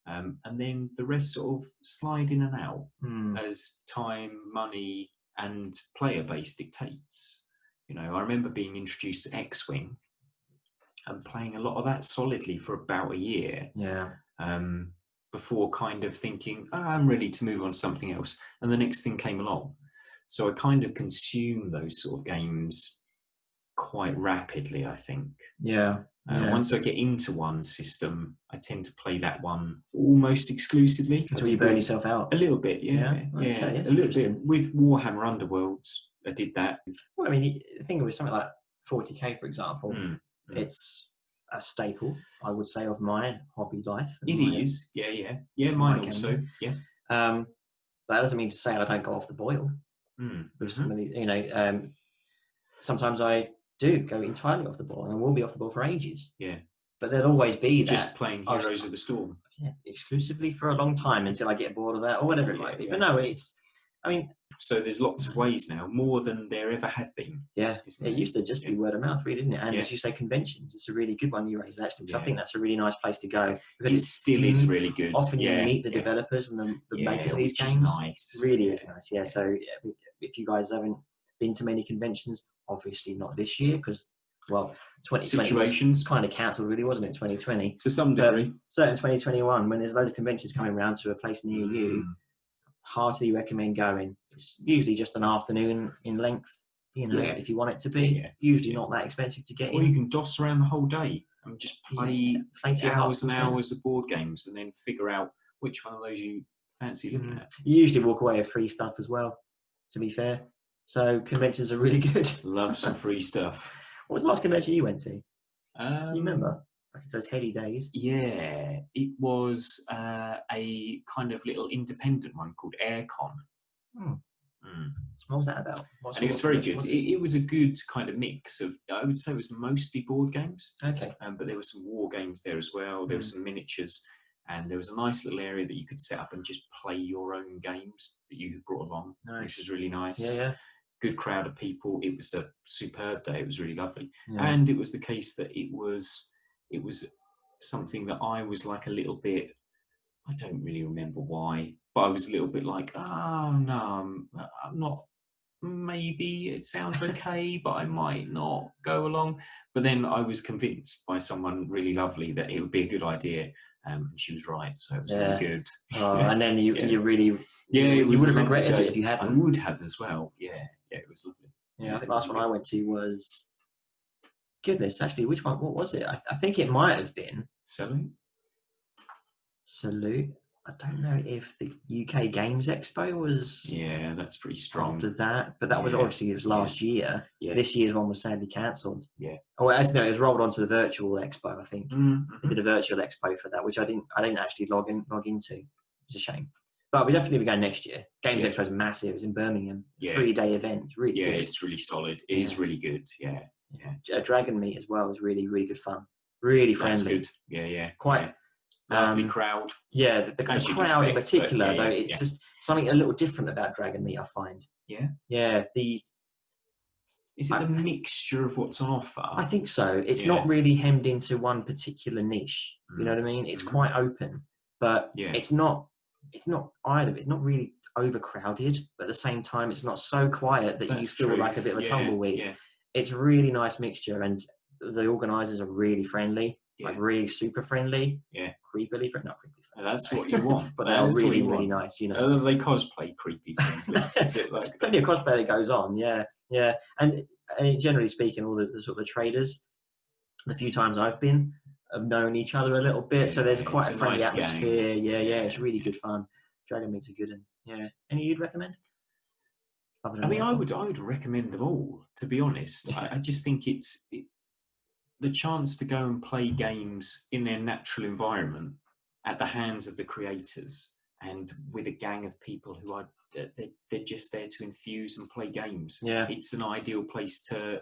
Speaker 1: and then the rest sort of slide in and out as time, money, and player base dictates. You know, I remember being introduced to X-Wing and playing a lot of that solidly for about a year.
Speaker 2: Yeah.
Speaker 1: Before kind of thinking, I'm ready to move on to something else. And the next thing came along. So I kind of consume those sort of games quite rapidly, I think.
Speaker 2: Yeah.
Speaker 1: Once I get into one system, I tend to play that one almost exclusively.
Speaker 2: Until you burn yourself out.
Speaker 1: A little bit, yeah.
Speaker 2: Okay,
Speaker 1: a little bit. With Warhammer Underworlds, I did that.
Speaker 2: Well, I mean, the thing with something like 40k, for example, it's a staple, I would say, of my hobby life.
Speaker 1: It is, yeah. Mine also, yeah.
Speaker 2: That doesn't mean to say I don't go off the boil with some of these. You know, sometimes I do go entirely off the boil, and will be off the boil for ages.
Speaker 1: Yeah,
Speaker 2: but there'll always be
Speaker 1: just playing Heroes of the Storm.
Speaker 2: Yeah, exclusively for a long time until I get bored of that or whatever it might be. But no, I mean.
Speaker 1: So there's lots of ways now, more than there ever have been.
Speaker 2: Yeah, it used to just be word of mouth, really, didn't it? And as you say, conventions. It's a really good one you raised, actually, because I think that's a really nice place to go. Because
Speaker 1: it still is really good.
Speaker 2: Often you meet the developers and the makers of these games.
Speaker 1: Nice.
Speaker 2: Really is nice, yeah. So if you guys haven't been to many conventions, obviously not this year, because, well, 2020 was kind of cancelled, really, wasn't it, 2020?
Speaker 1: To some degree.
Speaker 2: But certain 2021, when there's loads of conventions coming around to a place near you, heartily recommend going. It's usually just an afternoon in length, you know, if you want it to be. Usually not that expensive to get in.
Speaker 1: Or you can doss around the whole day and just play hours and hours of board games and then figure out which one of those you fancy looking at.
Speaker 2: You usually walk away with free stuff as well, to be fair. So conventions are really good.
Speaker 1: Love some free stuff.
Speaker 2: What was the last convention you went to? Can you remember? Back in those heady days.
Speaker 1: Yeah, it was a kind of little independent one called Aircon.
Speaker 2: What was that about?
Speaker 1: And it was very good. It was a good kind of mix of, I would say it was mostly board games.
Speaker 2: Okay.
Speaker 1: But there were some war games there as well. There were some miniatures. And there was a nice little area that you could set up and just play your own games that you brought along, which was really nice.
Speaker 2: Yeah.
Speaker 1: Good crowd of people. It was a superb day. It was really lovely. Yeah. And it was the case that it was something that I was like a little bit, I don't really remember why, but I was a little bit like, no, I'm not, maybe it sounds okay, but I might not go along. But then I was convinced by someone really lovely that it would be a good idea. And she was right, so it was really good.
Speaker 2: And then you really, you would have regretted it if you hadn't.
Speaker 1: I would have as well. Yeah, it was lovely.
Speaker 2: Yeah, I think the last one I went to was, goodness, actually, which one? What was it? I think it might have been Salute. I don't know if the UK Games Expo was.
Speaker 1: Yeah, that's pretty strong.
Speaker 2: After that, but that was obviously it was last year. Yeah. This year's one was sadly cancelled.
Speaker 1: Yeah.
Speaker 2: Oh, as no, it was rolled onto the virtual expo. I think they did a virtual expo for that, which I didn't actually log into. It's a shame, but we definitely be going next year. Games Expo is massive. It's in Birmingham. 3-day event. Really good.
Speaker 1: It's really solid. It is really good. Yeah.
Speaker 2: Dragon Meet as well is really, really good fun. Really friendly.
Speaker 1: That's good. Yeah.
Speaker 2: Quite.
Speaker 1: Lovely crowd.
Speaker 2: Yeah, the crowd in particular, though, it's just something a little different about Dragon Meet, I find.
Speaker 1: Yeah?
Speaker 2: Yeah,
Speaker 1: Is it the mixture of what's on offer?
Speaker 2: I think so. It's not really hemmed into one particular niche. You know what I mean? It's quite open, but it's not either. It's not really overcrowded, but at the same time, it's not so quiet that you feel like a bit of a tumbleweed. Yeah. It's a really nice mixture, and the organisers are really friendly. Like really super friendly, creepily friendly. Not creepy friendly.
Speaker 1: That's what you want,
Speaker 2: but they're really, really nice. You know,
Speaker 1: they cosplay creepy friendly. Is it like
Speaker 2: plenty of cosplay that goes on? Yeah. And generally speaking, all the sort of the traders, the few times I've been, have known each other a little bit, so there's quite a friendly atmosphere. Yeah, it's really good fun. Dragon Meet's a good one. Yeah. Any you'd recommend?
Speaker 1: I mean, I would recommend them all. To be honest, I just think it's. The chance to go and play games in their natural environment at the hands of the creators and with a gang of people who are they're just there to infuse and play games.
Speaker 2: Yeah.
Speaker 1: It's an ideal place to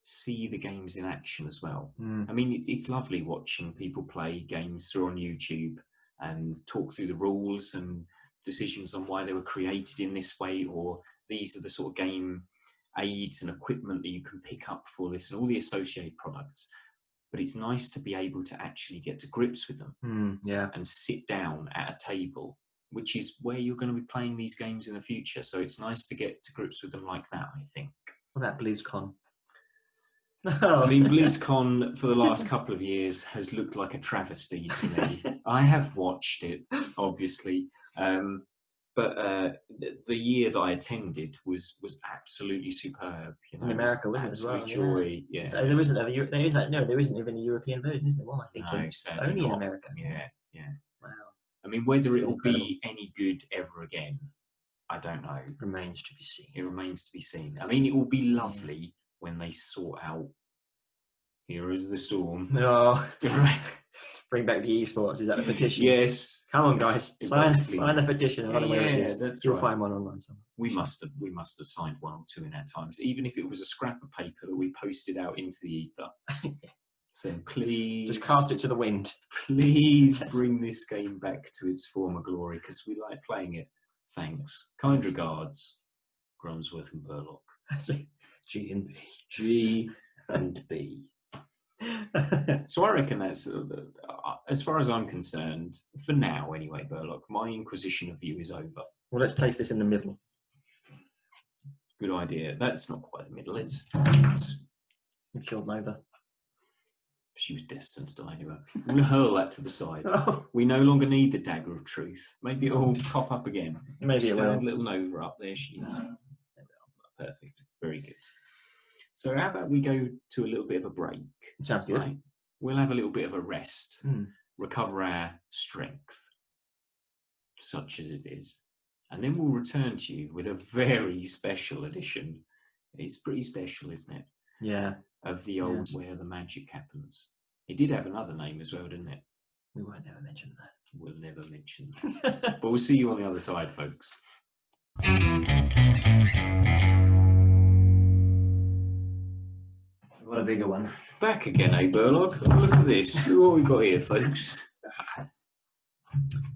Speaker 1: see the games in action as well.
Speaker 2: Mm.
Speaker 1: I mean, it's lovely watching people play games through on YouTube and talk through the rules and decisions on why they were created in this way, or these are the sort of game aids and equipment that you can pick up for this and all the associated products. But it's nice to be able to actually get to grips with them and sit down at a table, which is where you're going to be playing these games in the future. So it's nice to get to grips with them like that, I think.
Speaker 2: What about BlizzCon?
Speaker 1: I mean, BlizzCon for the last couple of years has looked like a travesty to me. I have watched it, obviously, but the year that I attended was absolutely superb. You know,
Speaker 2: in America, wasn't it as well?
Speaker 1: Joy, yeah.
Speaker 2: So there isn't even a European version, is there? Well, I think it's only in America.
Speaker 1: Yeah.
Speaker 2: Wow.
Speaker 1: I mean, whether it will be any good ever again, I don't know.
Speaker 2: Remains to be seen.
Speaker 1: It remains to be seen. I mean, it will be lovely when they sort out Heroes of the Storm.
Speaker 2: No. Bring back the esports. Is that a petition?
Speaker 1: Yes.
Speaker 2: Come on, guys. Sign the petition.
Speaker 1: That's
Speaker 2: You'll
Speaker 1: right.
Speaker 2: find one online somewhere.
Speaker 1: We must have signed one or two in our times, even if it was a scrap of paper that we posted out into the ether. Saying, please,
Speaker 2: just cast it to the wind.
Speaker 1: Please bring this game back to its former glory, because we like playing it. Thanks. Kind regards, Grumsworth and Burlokk.
Speaker 2: G and B.
Speaker 1: G and B. So I reckon that's, as far as I'm concerned, for now anyway, Burlokk, my Inquisition of you is over.
Speaker 2: Well, let's place this in the middle.
Speaker 1: Good idea. That's not quite the middle. It's
Speaker 2: You killed Nova.
Speaker 1: She was destined to die anyway. I'm going to hurl that to the side. We no longer need the dagger of truth. Maybe it'll pop up again.
Speaker 2: Maybe it will.
Speaker 1: Little Nova up there. She is. Perfect. Very good. So how about we go to a little bit of a break?
Speaker 2: Sounds good. Right?
Speaker 1: We'll have a little bit of a rest, recover our strength, such as it is, and then we'll return to you with a very special edition. It's pretty special, isn't it?
Speaker 2: Yeah.
Speaker 1: Of the old Where the Magic Happens. It did have another name as well, didn't it?
Speaker 2: We won't never mention that.
Speaker 1: We'll never mention that. But we'll see you on the other side, folks.
Speaker 2: What a bigger one.
Speaker 1: Back again, eh, Burlokk? Look at this. Look what we got here, folks.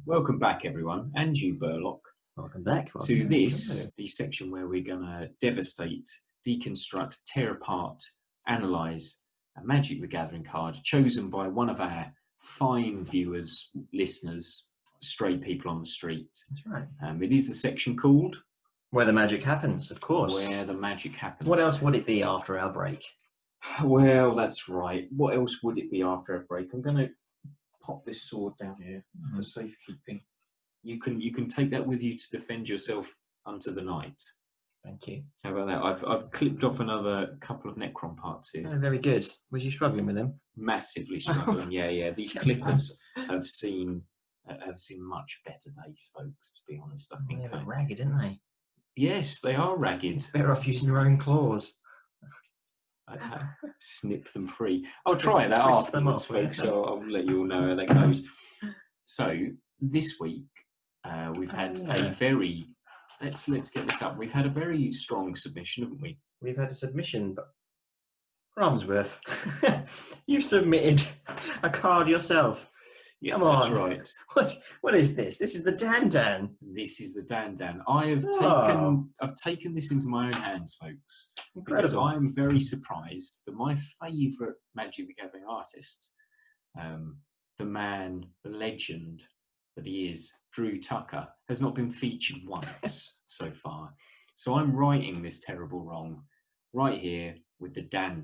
Speaker 1: Welcome back, everyone, and you, Burlokk.
Speaker 2: Welcome back.
Speaker 1: To this, the section where we're going to devastate, deconstruct, tear apart, analyse a Magic the Gathering card chosen by one of our fine viewers, listeners, stray people on the street.
Speaker 2: That's right.
Speaker 1: It is the section called
Speaker 2: Where the Magic Happens, of course.
Speaker 1: Where the Magic Happens.
Speaker 2: What else would it be after our break?
Speaker 1: Well, that's right. What else would it be after a break? I'm going to pop this sword down here for safekeeping. You can take that with you to defend yourself unto the night.
Speaker 2: Thank you.
Speaker 1: How about that? I've clipped off another couple of Necron parts here.
Speaker 2: Oh, very good. Was you struggling with them?
Speaker 1: Massively struggling. Yeah. These clippers have seen much better days, folks. To be honest, I think
Speaker 2: they're ragged, aren't they?
Speaker 1: Yes, they are ragged.
Speaker 2: It's better off using your own claws.
Speaker 1: Snip them free. I'll try that afterwards, folks. So I'll let you all know how that goes. So this week we've had a very. Let's get this up. We've had a very strong submission, haven't we?
Speaker 2: We've had a submission, but Grumsworth, you submitted a card yourself.
Speaker 1: Yes, that's right.
Speaker 2: What is this? This is the Dan.
Speaker 1: This is the Dan. I've taken this into my own hands, folks.
Speaker 2: Incredible.
Speaker 1: Because I'm very surprised that my favourite Magic the Gathering artist, the man, the legend that he is, Drew Tucker, has not been featured once so far. So I'm righting this terrible wrong right here with the Dan.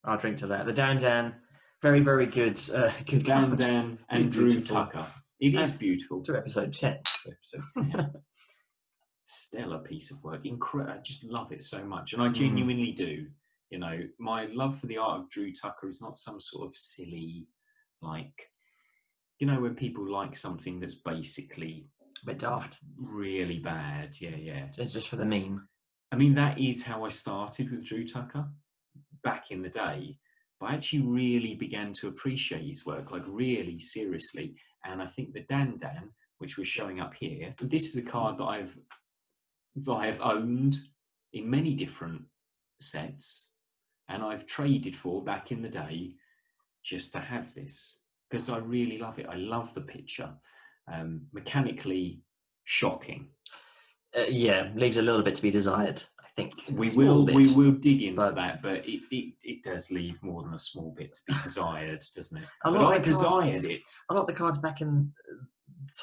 Speaker 2: I'll drink to that. The Dan. Very, very good.
Speaker 1: Good Dan and Drew Tucker. It is beautiful.
Speaker 2: To episode 10.
Speaker 1: Episode 10. Stellar piece of work. Incredible. I just love it so much. And I genuinely do. You know, my love for the art of Drew Tucker is not some sort of silly, like, you know, when people like something that's basically
Speaker 2: a bit daft.
Speaker 1: Really bad. Yeah.
Speaker 2: Just for the meme.
Speaker 1: I mean, that is how I started with Drew Tucker back in the day. but I actually really began to appreciate his work, like really seriously. And I think the Dan, which we're showing up here, this is a card that I've owned in many different sets, and I've traded for back in the day just to have this, because I really love it. I love the picture. Mechanically shocking.
Speaker 2: Yeah, leaves a little bit to be desired, I think.
Speaker 1: We will dig into that, but it does leave more than a small bit to be desired, doesn't it? But I desired it.
Speaker 2: A lot of the cards back in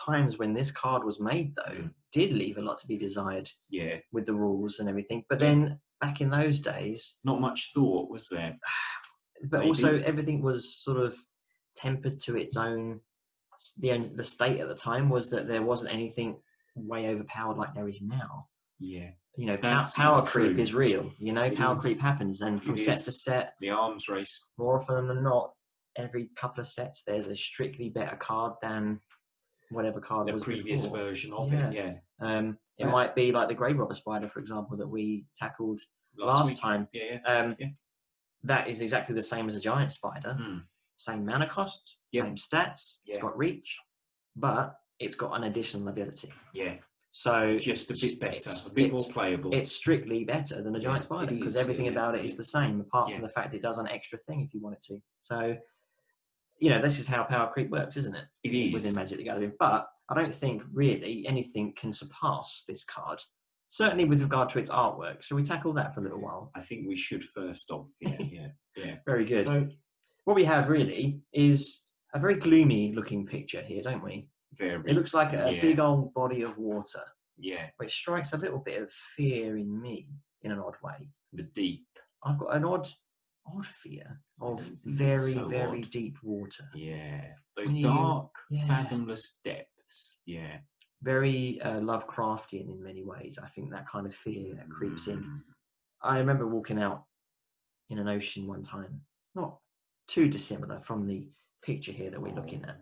Speaker 2: times when this card was made, though, did leave a lot to be desired.
Speaker 1: Yeah,
Speaker 2: with the rules and everything. But then back in those days,
Speaker 1: not much thought was there.
Speaker 2: But also everything was sort of tempered to its own. The state at the time was that there wasn't anything way overpowered like there is now.
Speaker 1: Yeah,
Speaker 2: you know, power creep is real. You know, power creep happens, and from set to set,
Speaker 1: the arms race.
Speaker 2: More often than not, every couple of sets, there's a strictly better card than whatever card was
Speaker 1: previous
Speaker 2: before.
Speaker 1: Version of it. Yeah,
Speaker 2: it might be like the Grave Robber Spider, for example, that we tackled last time. That is exactly the same as a Giant Spider. Same mana cost, same stats. It's got reach, but it's got an additional ability.
Speaker 1: Yeah.
Speaker 2: So
Speaker 1: just a bit better, a bit more playable.
Speaker 2: It's strictly better than a Giant Spider because everything about it is the same, apart from the fact it does an extra thing if you want it to. So, you know, this is how power creep works, isn't it?
Speaker 1: It is.
Speaker 2: Within Magic the Gathering. But I don't think really anything can surpass this card, certainly with regard to its artwork. So we tackle that for a little while.
Speaker 1: I think we should first off. Yeah.
Speaker 2: Very good. So what we have really is a very gloomy looking picture here, don't we?
Speaker 1: Very.
Speaker 2: It looks like a big old body of water.
Speaker 1: Yeah.
Speaker 2: Which strikes a little bit of fear in me in an odd way.
Speaker 1: The deep.
Speaker 2: I've got an odd fear of very deep water.
Speaker 1: Yeah. Those dark, fathomless depths. Yeah.
Speaker 2: Very Lovecraftian in many ways. I think that kind of fear that creeps in. I remember walking out in an ocean one time, not too dissimilar from the picture here that we're looking at.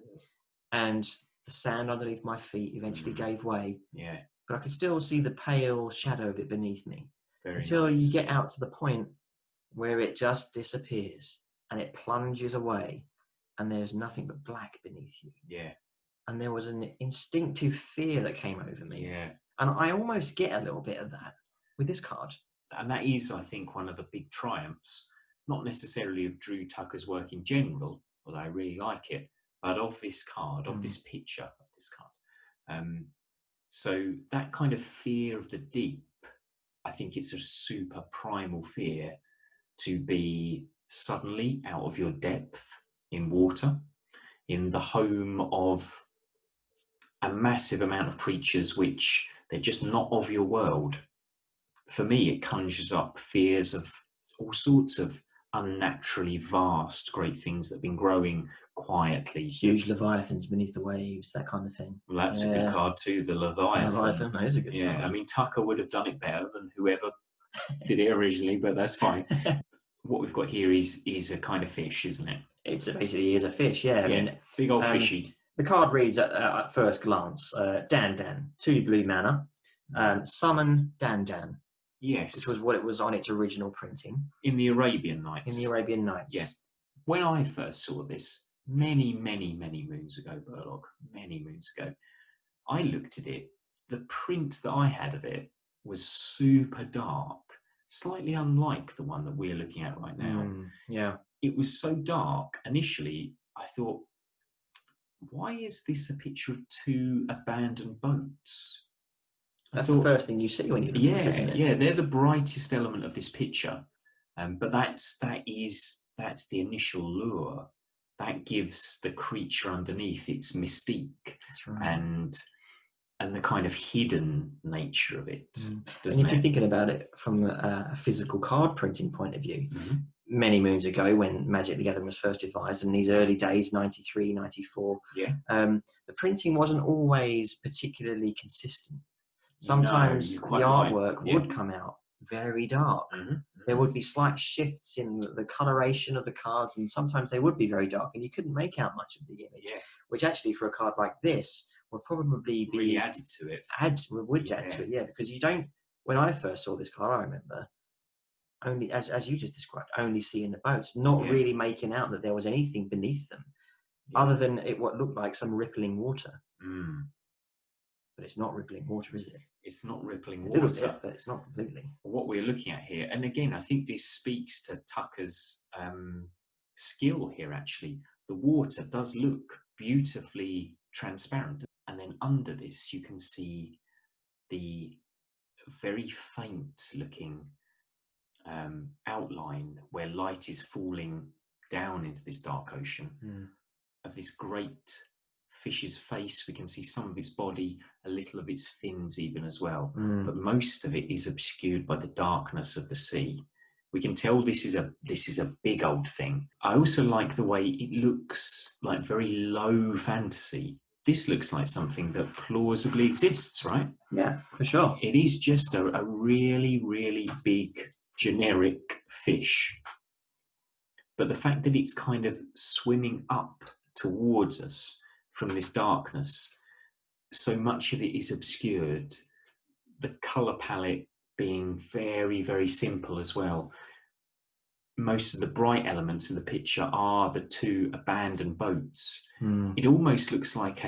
Speaker 2: And the sand underneath my feet eventually gave way.
Speaker 1: Yeah.
Speaker 2: But I could still see the pale shadow of it beneath me.
Speaker 1: Until
Speaker 2: you get out to the point where it just disappears and it plunges away and there's nothing but black beneath you.
Speaker 1: Yeah.
Speaker 2: And there was an instinctive fear that came over me.
Speaker 1: Yeah.
Speaker 2: And I almost get a little bit of that with this card.
Speaker 1: And that is, I think, one of the big triumphs, not necessarily of Drew Tucker's work in general, although I really like it, but of this card, of this picture of this card. So that kind of fear of the deep, I think it's a super primal fear to be suddenly out of your depth in water, in the home of a massive amount of creatures which they're just not of your world. For me, it conjures up fears of all sorts of unnaturally vast, great things that have been growing quietly.
Speaker 2: Huge leviathans beneath the waves, that kind of thing.
Speaker 1: Well, that's a good card too, the Leviathan.
Speaker 2: That is a good card.
Speaker 1: I mean, Tucker would have done it better than whoever did it originally, but that's fine. What we've got here is a kind of fish, isn't it?
Speaker 2: It's basically is a fish, I mean,
Speaker 1: big old fishy.
Speaker 2: The card reads at first glance, Dan, 2 blue mana, summon Dan.
Speaker 1: Yes.
Speaker 2: Which was what it was on its original printing.
Speaker 1: In the Arabian Nights.
Speaker 2: Yeah.
Speaker 1: When I first saw this, many moons ago, Burlokk, many moons ago, I looked at it. The print that I had of it was super dark, slightly unlike the one that we're looking at right now.
Speaker 2: Yeah.
Speaker 1: It was so dark. Initially, I thought, why is this a picture of 2 abandoned boats?
Speaker 2: That's the first thing you see when you look at this, isn't it?
Speaker 1: Yeah, they're the brightest element of this picture. But that's the initial lure. That gives the creature underneath its mystique.
Speaker 2: That's right.
Speaker 1: And the kind of hidden nature of it.
Speaker 2: And if you're thinking about it from a physical card printing point of view, many moons ago when Magic the Gathering was first devised, in these early days, 93, 94, the printing wasn't always particularly consistent. Sometimes the artwork would come out very dark. There would be slight shifts in the coloration of the cards, and sometimes they would be very dark, and you couldn't make out much of the image, which actually for a card like this would probably be
Speaker 1: really added to it.
Speaker 2: Add to it, because you don't. When I first saw this card, I remember only, as you just described, only seeing the boats, not really making out that there was anything beneath them, other than what looked like some rippling water. But it's not rippling water, is it?
Speaker 1: It's not rippling
Speaker 2: water,
Speaker 1: water,
Speaker 2: but it's not completely.
Speaker 1: What we're looking at here, and again, I think this speaks to Tucker's skill here. Actually, the water does look beautifully transparent, and then under this, you can see the very faint-looking outline where light is falling down into this dark ocean of this great fish's face. We can see some of its body, a little of its fins even as well, but most of it is obscured by the darkness of the sea. We can tell this is a big old thing. I also like the way it looks like very low fantasy. This looks like something that plausibly exists, right?
Speaker 2: Yeah, for sure.
Speaker 1: It is just a really, really big generic fish. But the fact that it's kind of swimming up towards us from this darkness, so much of it is obscured, the colour palette being very, very simple as well. Most of the bright elements of the picture are the two abandoned boats. It almost looks like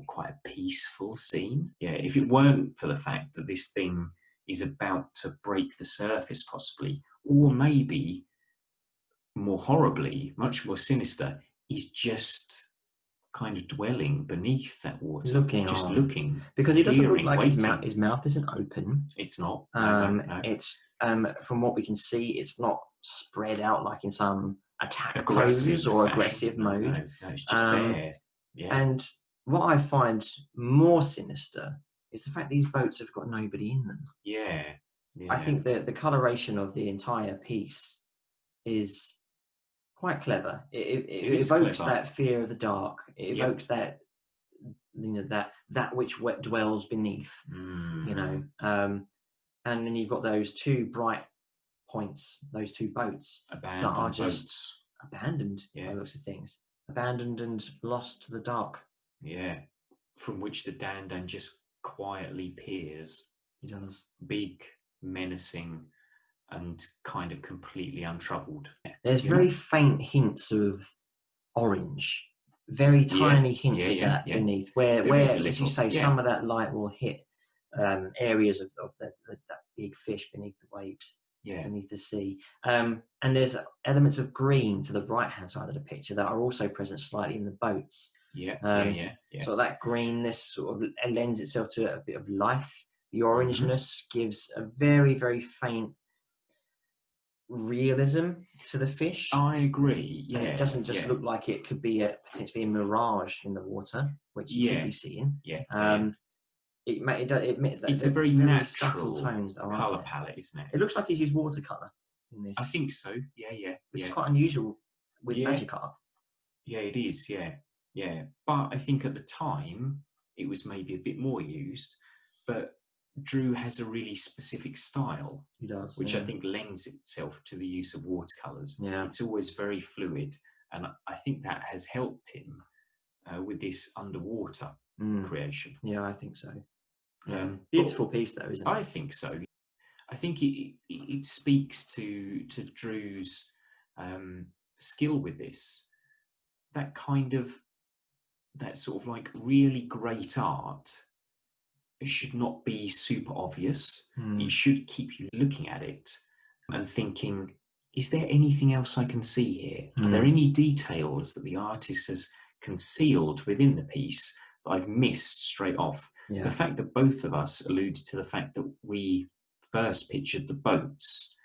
Speaker 1: quite a peaceful scene. Yeah, if it weren't for the fact that this thing is about to break the surface possibly, or maybe more horribly, much more sinister, is just kind of dwelling beneath that water, looking,
Speaker 2: because it doesn't look like his mouth isn't open.
Speaker 1: It's not.
Speaker 2: No. It's from what we can see, it's not spread out like in some attack pose or aggressive mode.
Speaker 1: No, it's just there. Yeah.
Speaker 2: And what I find more sinister is the fact these boats have got nobody in them.
Speaker 1: Yeah.
Speaker 2: I think that the coloration of the entire piece is quite clever. It evokes that fear of the dark. It evokes that, that which dwells beneath. And then you've got those two bright points, those two boats that are just abandoned by the looks of things, abandoned and lost to the dark.
Speaker 1: Yeah, from which the Dan just quietly peers.
Speaker 2: He does.
Speaker 1: Big, menacing, and kind of completely untroubled.
Speaker 2: There's very faint hints of orange, very tiny hints of that beneath, where as you say, some of that light will hit areas of that big fish beneath the waves, beneath the sea. And there's elements of green to the right-hand side of the picture that are also present slightly in the boats. So that greenness sort of lends itself to a bit of life. The orangeness gives a very, very faint realism to the fish.
Speaker 1: I agree. Yeah,
Speaker 2: and it doesn't just look like it could be potentially a mirage in the water, which you could be seeing.
Speaker 1: It's a very natural
Speaker 2: subtle tones
Speaker 1: colour palette, isn't it?
Speaker 2: It looks like he's used watercolour in this.
Speaker 1: I think so. Which
Speaker 2: is quite unusual with magic art.
Speaker 1: Yeah, it is. Yeah. But I think at the time it was maybe a bit more used. But Drew has a really specific style.
Speaker 2: He does,
Speaker 1: which I think lends itself to the use of watercolours.
Speaker 2: Yeah.
Speaker 1: It's always very fluid, and I think that has helped him with this underwater creation.
Speaker 2: Yeah, I think so. Beautiful piece, though, isn't it?
Speaker 1: I think so. I think it speaks to Drew's skill with this. That sort of like really great art. It should not be super obvious. It should keep you looking at it and thinking, is there anything else I can see here? Are there any details that the artist has concealed within the piece that I've missed straight off?
Speaker 2: Yeah.
Speaker 1: The fact that both of us alluded to the fact that we first pictured the boats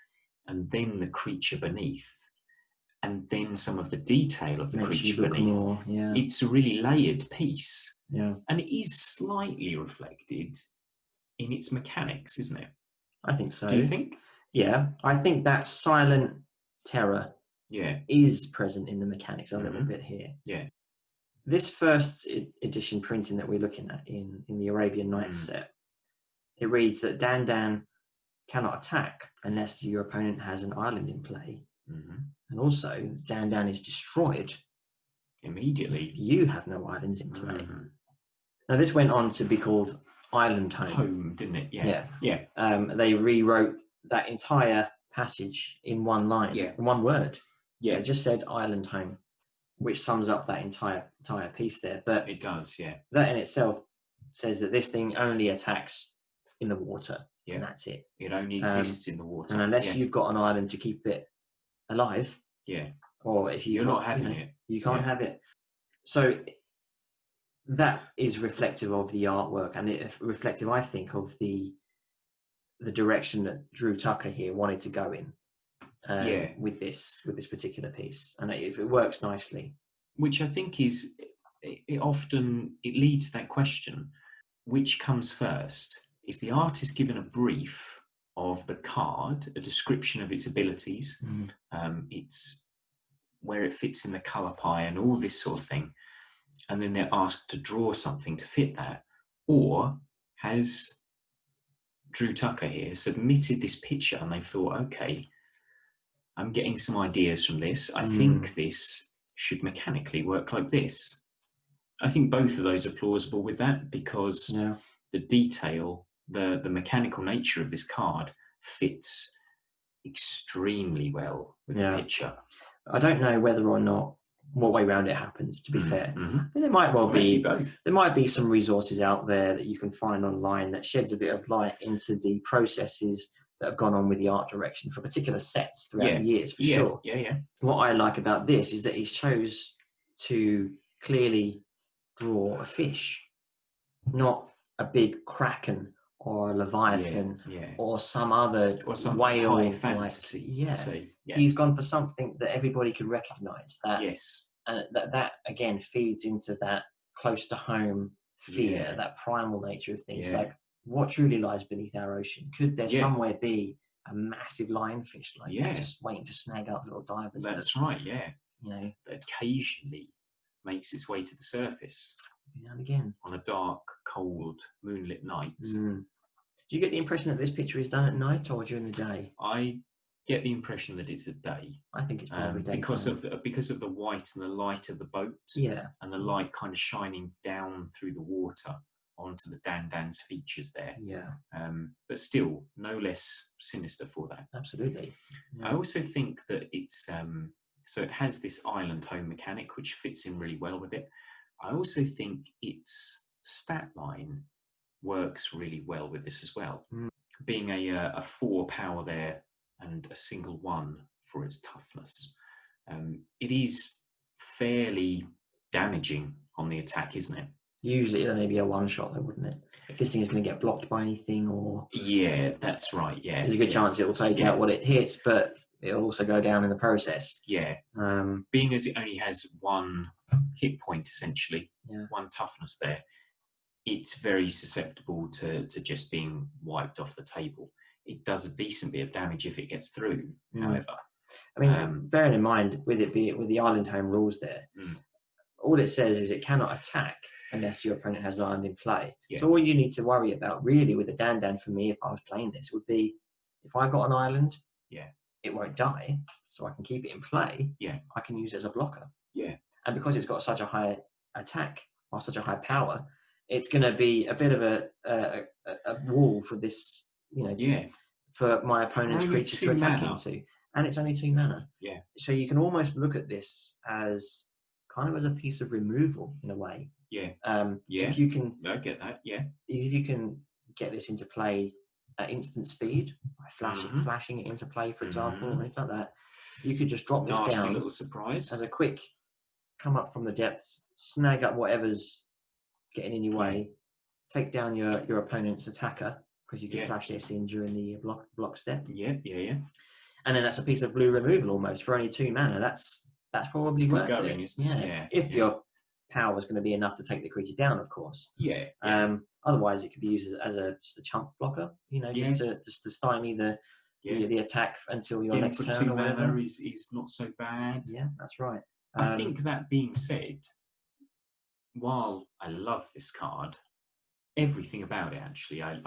Speaker 1: and then the creature beneath, and then some of the detail of the creature beneath. It's a really layered piece.
Speaker 2: Yeah.
Speaker 1: And it is slightly reflected in its mechanics, isn't it?
Speaker 2: I think so.
Speaker 1: Do you think?
Speaker 2: Yeah. I think that silent terror is present in the mechanics a little bit here.
Speaker 1: Yeah.
Speaker 2: This first edition printing that we're looking at in the Arabian Nights set, it reads that Dan cannot attack unless your opponent has an island in play. And also, Dan is destroyed
Speaker 1: immediately.
Speaker 2: You have no islands in play. Now, this went on to be called Island Home.
Speaker 1: Home, didn't it? Yeah.
Speaker 2: They rewrote that entire passage in one line,
Speaker 1: Yeah.
Speaker 2: in one word.
Speaker 1: Yeah,
Speaker 2: It just said island home, which sums up that entire piece there. But
Speaker 1: it does. Yeah,
Speaker 2: that in itself says that this thing only attacks in the water, and that's it.
Speaker 1: it only exists in the water.
Speaker 2: And unless you've got an island to keep it alive, or if
Speaker 1: you're not having it,
Speaker 2: you can't have it. So that is reflective of the artwork, and it reflective, I think, of the direction that Drew Tucker here wanted to go in. With this particular piece, and it works nicely.
Speaker 1: Which I think is, it leads to that question: which comes first? Is the artist given a brief of the card, a description of its abilities, its where it fits in the colour pie, and all this sort of thing, and then they're asked to draw something to fit that, or has Drew Tucker here submitted this picture and they've thought, okay, I'm getting some ideas from this. I think this should mechanically work like this. I think both of those are plausible with that, because the detail, the mechanical nature of this card fits extremely well with the picture.
Speaker 2: I don't know whether or not what way round it happens, to be fair. And it might well be
Speaker 1: both.
Speaker 2: There might be some resources out there that you can find online that sheds a bit of light into the processes that have gone on with the art direction for particular sets throughout the years, for sure. What I like about this is that he chose to clearly draw a fish, not a big kraken or a leviathan or some other whale
Speaker 1: high fantasy.
Speaker 2: He's gone for something that everybody could recognise. And that again feeds into that close to home fear, that primal nature of things. Like, what truly lies beneath our ocean? Could there somewhere be a massive lionfish like that, just waiting to snag up little divers?
Speaker 1: That's right. That occasionally makes its way to the surface.
Speaker 2: And again,
Speaker 1: on a dark, cold, moonlit night.
Speaker 2: Do you get the impression that this picture is done at night or during the day?
Speaker 1: I get the impression that it's at day.
Speaker 2: I think it's probably daytime.
Speaker 1: because of the white and the light of the boat, and the light kind of shining down through the water onto the Dandan's features there. But still, no less sinister for that.
Speaker 2: Absolutely.
Speaker 1: I also think that it's so it has this island home mechanic which fits in really well with it. I also think its stat line works really well with this as well. Being a 4 power there and a single 1 for its toughness. It is fairly damaging on the attack, isn't it?
Speaker 2: Usually it'll only be a 1-shot though, wouldn't it? If this thing is going to get blocked by anything or...
Speaker 1: Yeah, that's right,
Speaker 2: There's a good chance it will take out what it hits, but it'll also go down in the process.
Speaker 1: Being as it only has 1 hit point, essentially, 1 toughness there, it's very susceptible to just being wiped off the table. It does a decent bit of damage if it gets through, however.
Speaker 2: I mean, bearing in mind, with the island home rules there, all it says is it cannot attack unless your opponent has an island in play. So all you need to worry about, really, with the Dandan, for me, if I was playing this, would be, if I got an island, it won't die, so I can keep it in play, I can use it as a blocker. And because it's got such a high attack, or such a high power, it's going to be a bit of a wall for this, for my opponent's creature to attack into. And it's only 2 mana. So you can almost look at this as kind of as a piece of removal in a way. If you can,
Speaker 1: I get that.
Speaker 2: If you can get this into play at instant speed, by flashing it into play, for example, or anything like that, you could just drop this down.
Speaker 1: Nasty little surprise
Speaker 2: as a quick come up from the depths, snag up whatever's getting in your way, take down your opponent's attacker, because you can flash this in during the block step. And then that's a piece of blue removal almost for only 2 mana. That's probably worth
Speaker 1: going,
Speaker 2: it.
Speaker 1: Isn't it?
Speaker 2: If your power is going to be enough to take the creature down, of course. Otherwise, it could be used as just a chump blocker. Just to stymie the attack until your next turn.
Speaker 1: 2 mana is not so bad.
Speaker 2: Yeah, that's right.
Speaker 1: I think, that being said, while I love this card, everything about it actually, I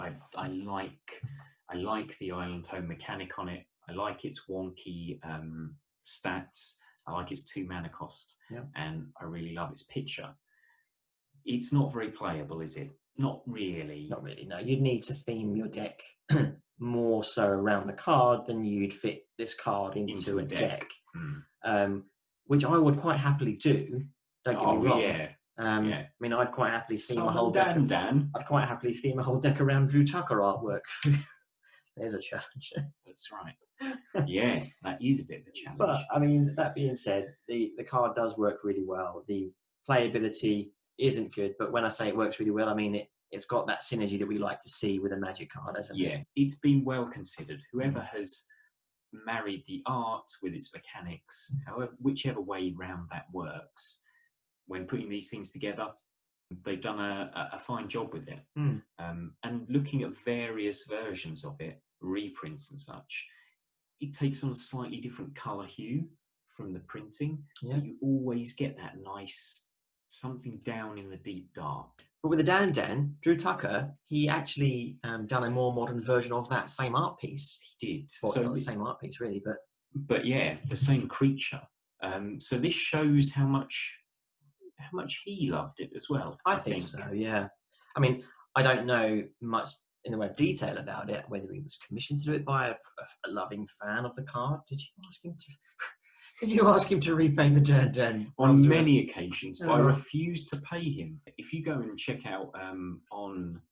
Speaker 1: like the island home mechanic on it. I like its wonky stats. I like its 2 mana cost, and I really love its picture. It's not very playable, is it? Not really.
Speaker 2: Not really. No, you'd need to theme your deck more so around the card than you'd fit this card into a deck. Which I would quite happily do. Don't get me wrong.
Speaker 1: Yeah.
Speaker 2: I mean, I'd quite happily theme a whole deck. I'd quite happily theme a whole deck around Drew Tucker artwork. There's a challenge.
Speaker 1: That's right. Yeah, that is a bit of a challenge.
Speaker 2: But I mean, that being said, the card does work really well. The playability isn't good, but when I say it works really well, I mean it's got that synergy that we like to see with a Magic card, hasn't it?
Speaker 1: Yeah, it's been well considered. Whoever has married the art with its mechanics, whichever way round that works, when putting these things together, they've done a fine job with it. And looking at various versions of it, reprints and such, it takes on a slightly different colour hue from the printing.
Speaker 2: Yeah.
Speaker 1: But you always get that nice something down in the deep dark.
Speaker 2: But with the Dan, Drew Tucker, he actually done a more modern version of that same art piece.
Speaker 1: He did.
Speaker 2: Well, so not the same art piece, really,
Speaker 1: but yeah, the same creature. So this shows how much he loved it as well.
Speaker 2: I think so. Yeah. I mean, I don't know much in the way of detail about it, whether he was commissioned to do it by a loving fan of the card. Did you ask him to? Did you ask him to repaint the Dan?
Speaker 1: On many occasions, but I refused to pay him. If you go and check out on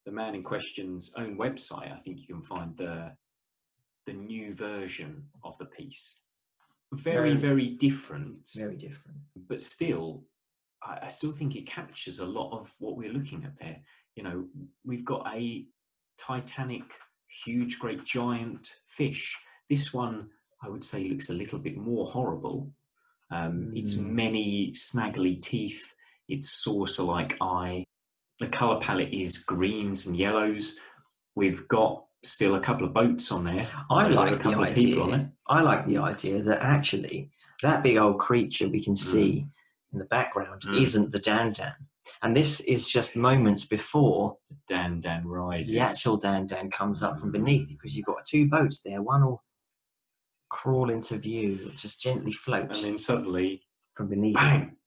Speaker 1: the man in question's own website, I think you can find the new version of the piece. Very, very different.
Speaker 2: Very different.
Speaker 1: But still, I still think it captures a lot of what we're looking at there. You know, we've got a titanic, huge, great, giant fish. This one, I would say, looks a little bit more horrible. It's many snaggly teeth. It's saucer-like eye. The colour palette is greens and yellows. We've got still a couple of boats on there.
Speaker 2: I like the idea that actually that big old creature we can see in the background isn't the Dan. And this is just moments before
Speaker 1: the Dan rises.
Speaker 2: The actual Dan comes up from beneath, because you've got two boats there. One will crawl into view, just gently float.
Speaker 1: And then suddenly,
Speaker 2: from beneath.
Speaker 1: Bang!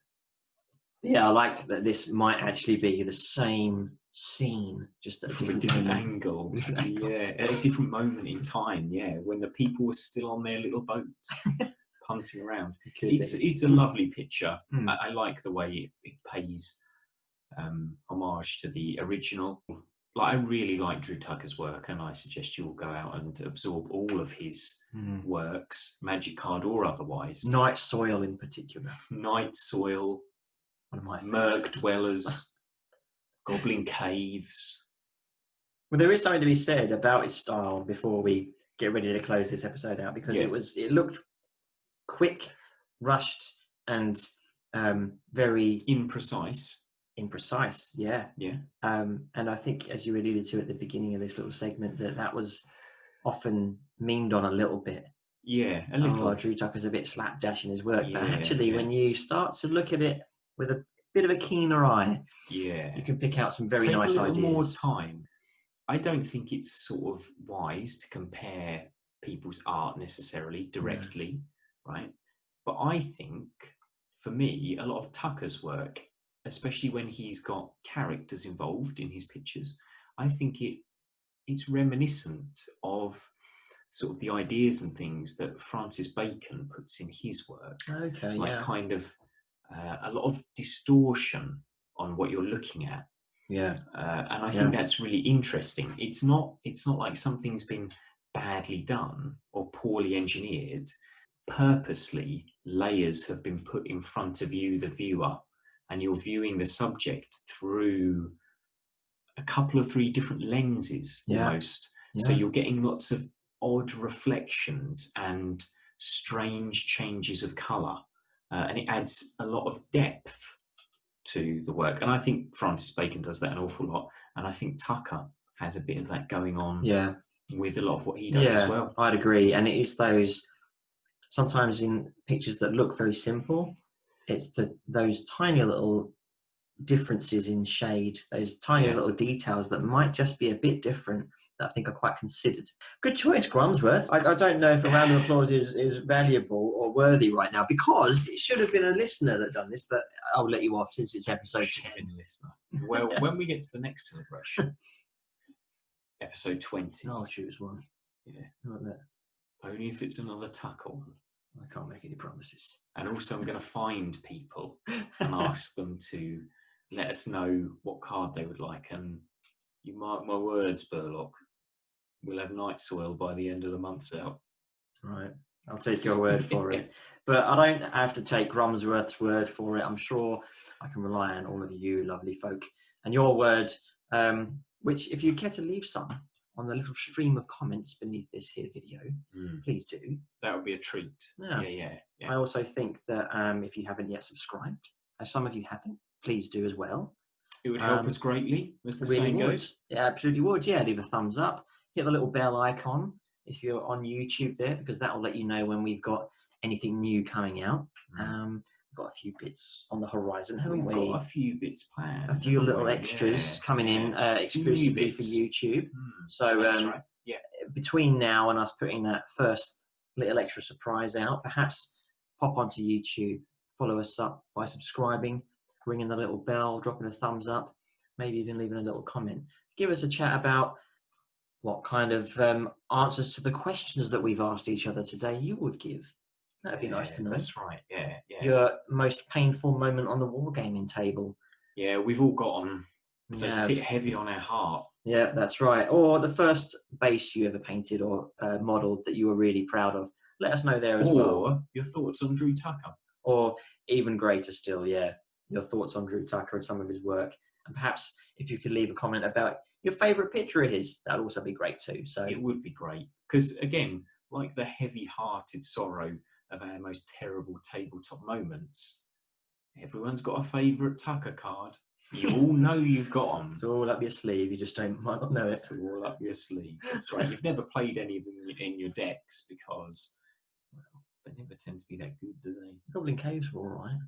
Speaker 2: Yeah, I liked that this might actually be the same scene, just at
Speaker 1: from a different angle. Yeah, at a different moment in time. Yeah, when the people were still on their little boats, punting around. It's a lovely picture. I like the way it pays homage to the original. Like, I really like Drew Tucker's work, and I suggest you all go out and absorb all of his works, Magic card or otherwise.
Speaker 2: Night Soil in particular.
Speaker 1: Night Soil,
Speaker 2: one of my
Speaker 1: Merc Dwellers, Goblin Caves.
Speaker 2: Well, there is something to be said about his style before we get ready to close this episode out, because it looked quick, rushed, and very
Speaker 1: imprecise.
Speaker 2: Yeah. And I think, as you alluded to at the beginning of this little segment, that was often memed on a little bit.
Speaker 1: Yeah, a little.
Speaker 2: Drew Tucker's a bit slapdash in his work, but actually, when you start to look at it with a bit of a keener eye, you can pick out some very nice ideas. Take a little more
Speaker 1: time. I don't think it's sort of wise to compare people's art necessarily directly, right? But I think, for me, a lot of Tucker's work, especially when he's got characters involved in his pictures, I think it's reminiscent of sort of the ideas and things that Francis Bacon puts in his work.
Speaker 2: Okay,
Speaker 1: like kind of a lot of distortion on what you're looking at.
Speaker 2: Yeah.
Speaker 1: And I think that's really interesting. It's not like something's been badly done or poorly engineered. Purposely, layers have been put in front of you, the viewer, and you're viewing the subject through a couple of three different lenses almost. So you're getting lots of odd reflections and strange changes of colour. And it adds a lot of depth to the work. And I think Francis Bacon does that an awful lot. And I think Tucker has a bit of that going on with a lot of what he does as well.
Speaker 2: I'd agree. And it is those, sometimes in pictures that look very simple, it's those tiny little differences in shade, those tiny little details that might just be a bit different, that I think are quite considered. Good choice, Grumsworth. I don't know if a round of applause is valuable or worthy right now, because it should have been a listener that done this, but I'll let you off since it's episode 10.
Speaker 1: Listener. Well, when we get to the next celebration, episode 20.
Speaker 2: I'll choose one.
Speaker 1: Yeah.
Speaker 2: Like that.
Speaker 1: Only if it's another tucker one.
Speaker 2: I can't make any promises.
Speaker 1: And also I'm going to find people and ask them to let us know what card they would like. And you mark my words, Burlokk, we'll have Night Soil by the end of the month's out.
Speaker 2: Right. I'll take your word for it. But I don't have to take Grumsworth's word for it. I'm sure I can rely on all of you lovely folk. And your word, which if you care to leave some on the little stream of comments beneath this here video, please do.
Speaker 1: That would be a treat. Yeah.
Speaker 2: I also think that if you haven't yet subscribed, as some of you haven't, please do as well.
Speaker 1: It would help us greatly, as the saying goes.
Speaker 2: Yeah, absolutely would. Yeah, leave a thumbs up. Hit the little bell icon if you're on YouTube there, because that will let you know when we've got anything new coming out. We've got a few bits on the horizon, haven't we?
Speaker 1: Got a few bits planned.
Speaker 2: A few little extras coming in exclusively for YouTube. So
Speaker 1: that's right.
Speaker 2: Between now and us putting that first little extra surprise out, perhaps pop onto YouTube, follow us up by subscribing, ringing the little bell, dropping a thumbs up, maybe even leaving a little comment. Give us a chat about what kind of answers to the questions that we've asked each other today you would give. That'd be nice to know.
Speaker 1: That's right, yeah.
Speaker 2: Your most painful moment on the wargaming table.
Speaker 1: Yeah, we've all got them that sit heavy on our heart.
Speaker 2: Yeah, that's right. Or the first base you ever painted or modelled that you were really proud of. Let us know there as well.
Speaker 1: Or your thoughts on Drew Tucker.
Speaker 2: Or even greater still, your thoughts on Drew Tucker and some of his work. And perhaps if you could leave a comment about your favourite picture of his, that'd also be great too. So
Speaker 1: it would be great. Because again, like the heavy-hearted sorrow of our most terrible tabletop moments, everyone's got a favourite Tucker card. You all know you've got them.
Speaker 2: It's all up your sleeve. You just might not know it.
Speaker 1: It's all up your sleeve. That's right. You've never played any of them in your decks because, well, they never tend to be that good, do they?
Speaker 2: Goblin Caves were all right.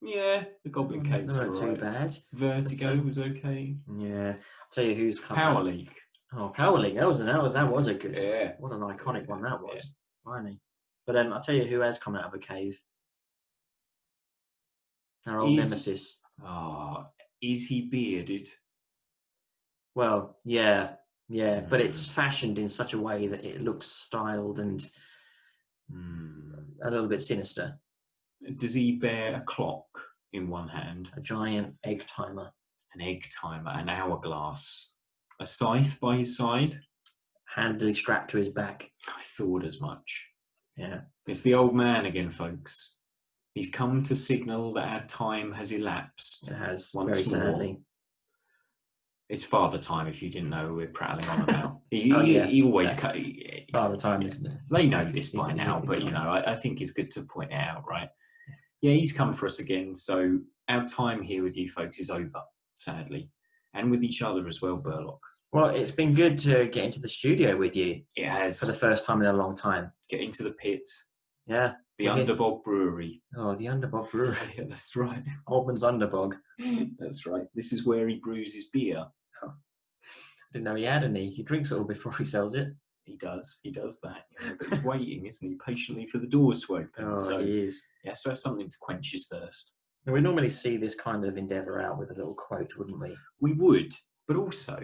Speaker 1: Yeah, the Goblin Caves were
Speaker 2: too bad.
Speaker 1: Vertigo was okay.
Speaker 2: Yeah, I'll tell you who's come.
Speaker 1: Power League.
Speaker 2: Oh, Power League. That was a good.
Speaker 1: Yeah.
Speaker 2: What an iconic one that was. Blimey. But I'll tell you who has come out of a cave. Our old nemesis.
Speaker 1: Is he bearded?
Speaker 2: Well, yeah, but it's fashioned in such a way that it looks styled and a little bit sinister.
Speaker 1: Does he bear a clock in one hand?
Speaker 2: A giant egg timer.
Speaker 1: An egg timer, an hourglass. A scythe by his side?
Speaker 2: Handily strapped to his back.
Speaker 1: I thought as much.
Speaker 2: Yeah.
Speaker 1: It's the old man again, folks. He's come to signal that our time has elapsed.
Speaker 2: It has,
Speaker 1: once
Speaker 2: very
Speaker 1: more.
Speaker 2: sadly.
Speaker 1: It's Father Time, if you didn't know we're prattling on about. He always...
Speaker 2: Father Time, isn't it?
Speaker 1: They know this by now, but, I think it's good to point it out, right? Yeah, he's come for us again, so our time here with you folks is over, sadly. And with each other as well, Burlokk.
Speaker 2: Well, it's been good to get into the studio with you.
Speaker 1: It has.
Speaker 2: For the first time in a long time.
Speaker 1: Get into the pit.
Speaker 2: Yeah.
Speaker 1: The Underbog Brewery.
Speaker 2: Oh, the Underbog Brewery.
Speaker 1: Yeah, that's right.
Speaker 2: Oldman's Underbog.
Speaker 1: That's right. This is where he brews his beer.
Speaker 2: Oh. I didn't know he had any. He drinks it all before he sells it.
Speaker 1: He does that. But he's waiting, isn't he, patiently for the doors to open.
Speaker 2: Oh, so he is.
Speaker 1: He has to have something to quench his thirst.
Speaker 2: And we normally see this kind of endeavour out with a little quote, wouldn't we?
Speaker 1: We would, but also,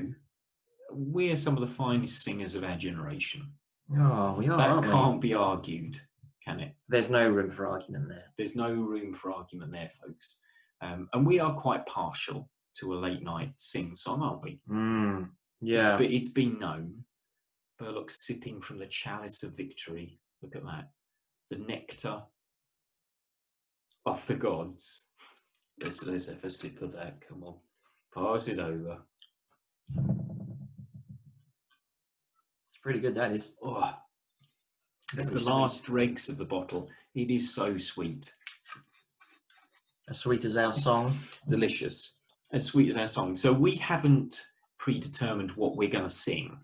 Speaker 1: we're some of the finest singers of our generation.
Speaker 2: Oh, we are,
Speaker 1: That can't be argued, can it?
Speaker 2: There's no room for argument there.
Speaker 1: There's no room for argument there, folks. And we are quite partial to a late night sing song, aren't we?
Speaker 2: Yeah.
Speaker 1: It's been known. Burlokk sipping from the chalice of victory. Look at that. The nectar of the gods. Let's have a sip of that. Come on. Pass it over.
Speaker 2: It's pretty good, that is.
Speaker 1: Oh, it's the last dregs of the bottle. It is so sweet.
Speaker 2: As sweet as our song.
Speaker 1: Delicious. As sweet as our song. So we haven't predetermined what we're going to sing,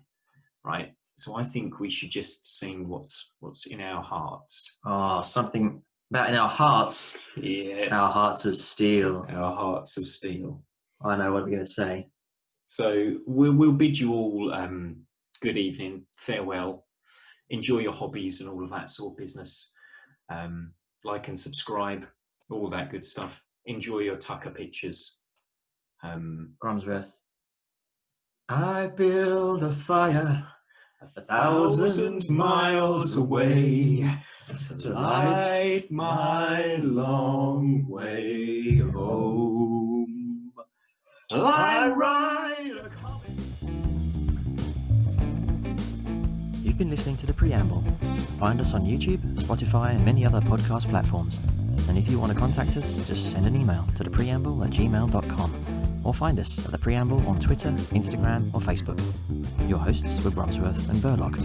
Speaker 1: right? So I think we should just sing what's in our hearts.
Speaker 2: Oh, something about in our hearts.
Speaker 1: Yeah.
Speaker 2: Our hearts of steel.
Speaker 1: Our hearts of steel.
Speaker 2: I know what we're going to say.
Speaker 1: So we'll bid you all good evening, farewell. Enjoy your hobbies and all of that sort of business. Like and subscribe, all that good stuff. Enjoy your Tucker pictures.
Speaker 2: Grumsworth. I build a fire
Speaker 1: 1,000 miles away to light my long way home. I ride a
Speaker 3: You've been listening to The Preamble. Find us on YouTube, Spotify, and many other podcast platforms. And if you want to contact us, just send an email to thepreamble@gmail.com or find us at The Preamble on Twitter, Instagram, or Facebook. Your hosts were Grumsworth and Burlokk,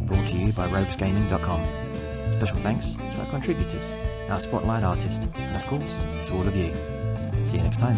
Speaker 3: brought to you by roguesgaming.com. Special thanks to our contributors, our spotlight artist, and of course, to all of you. See you next time.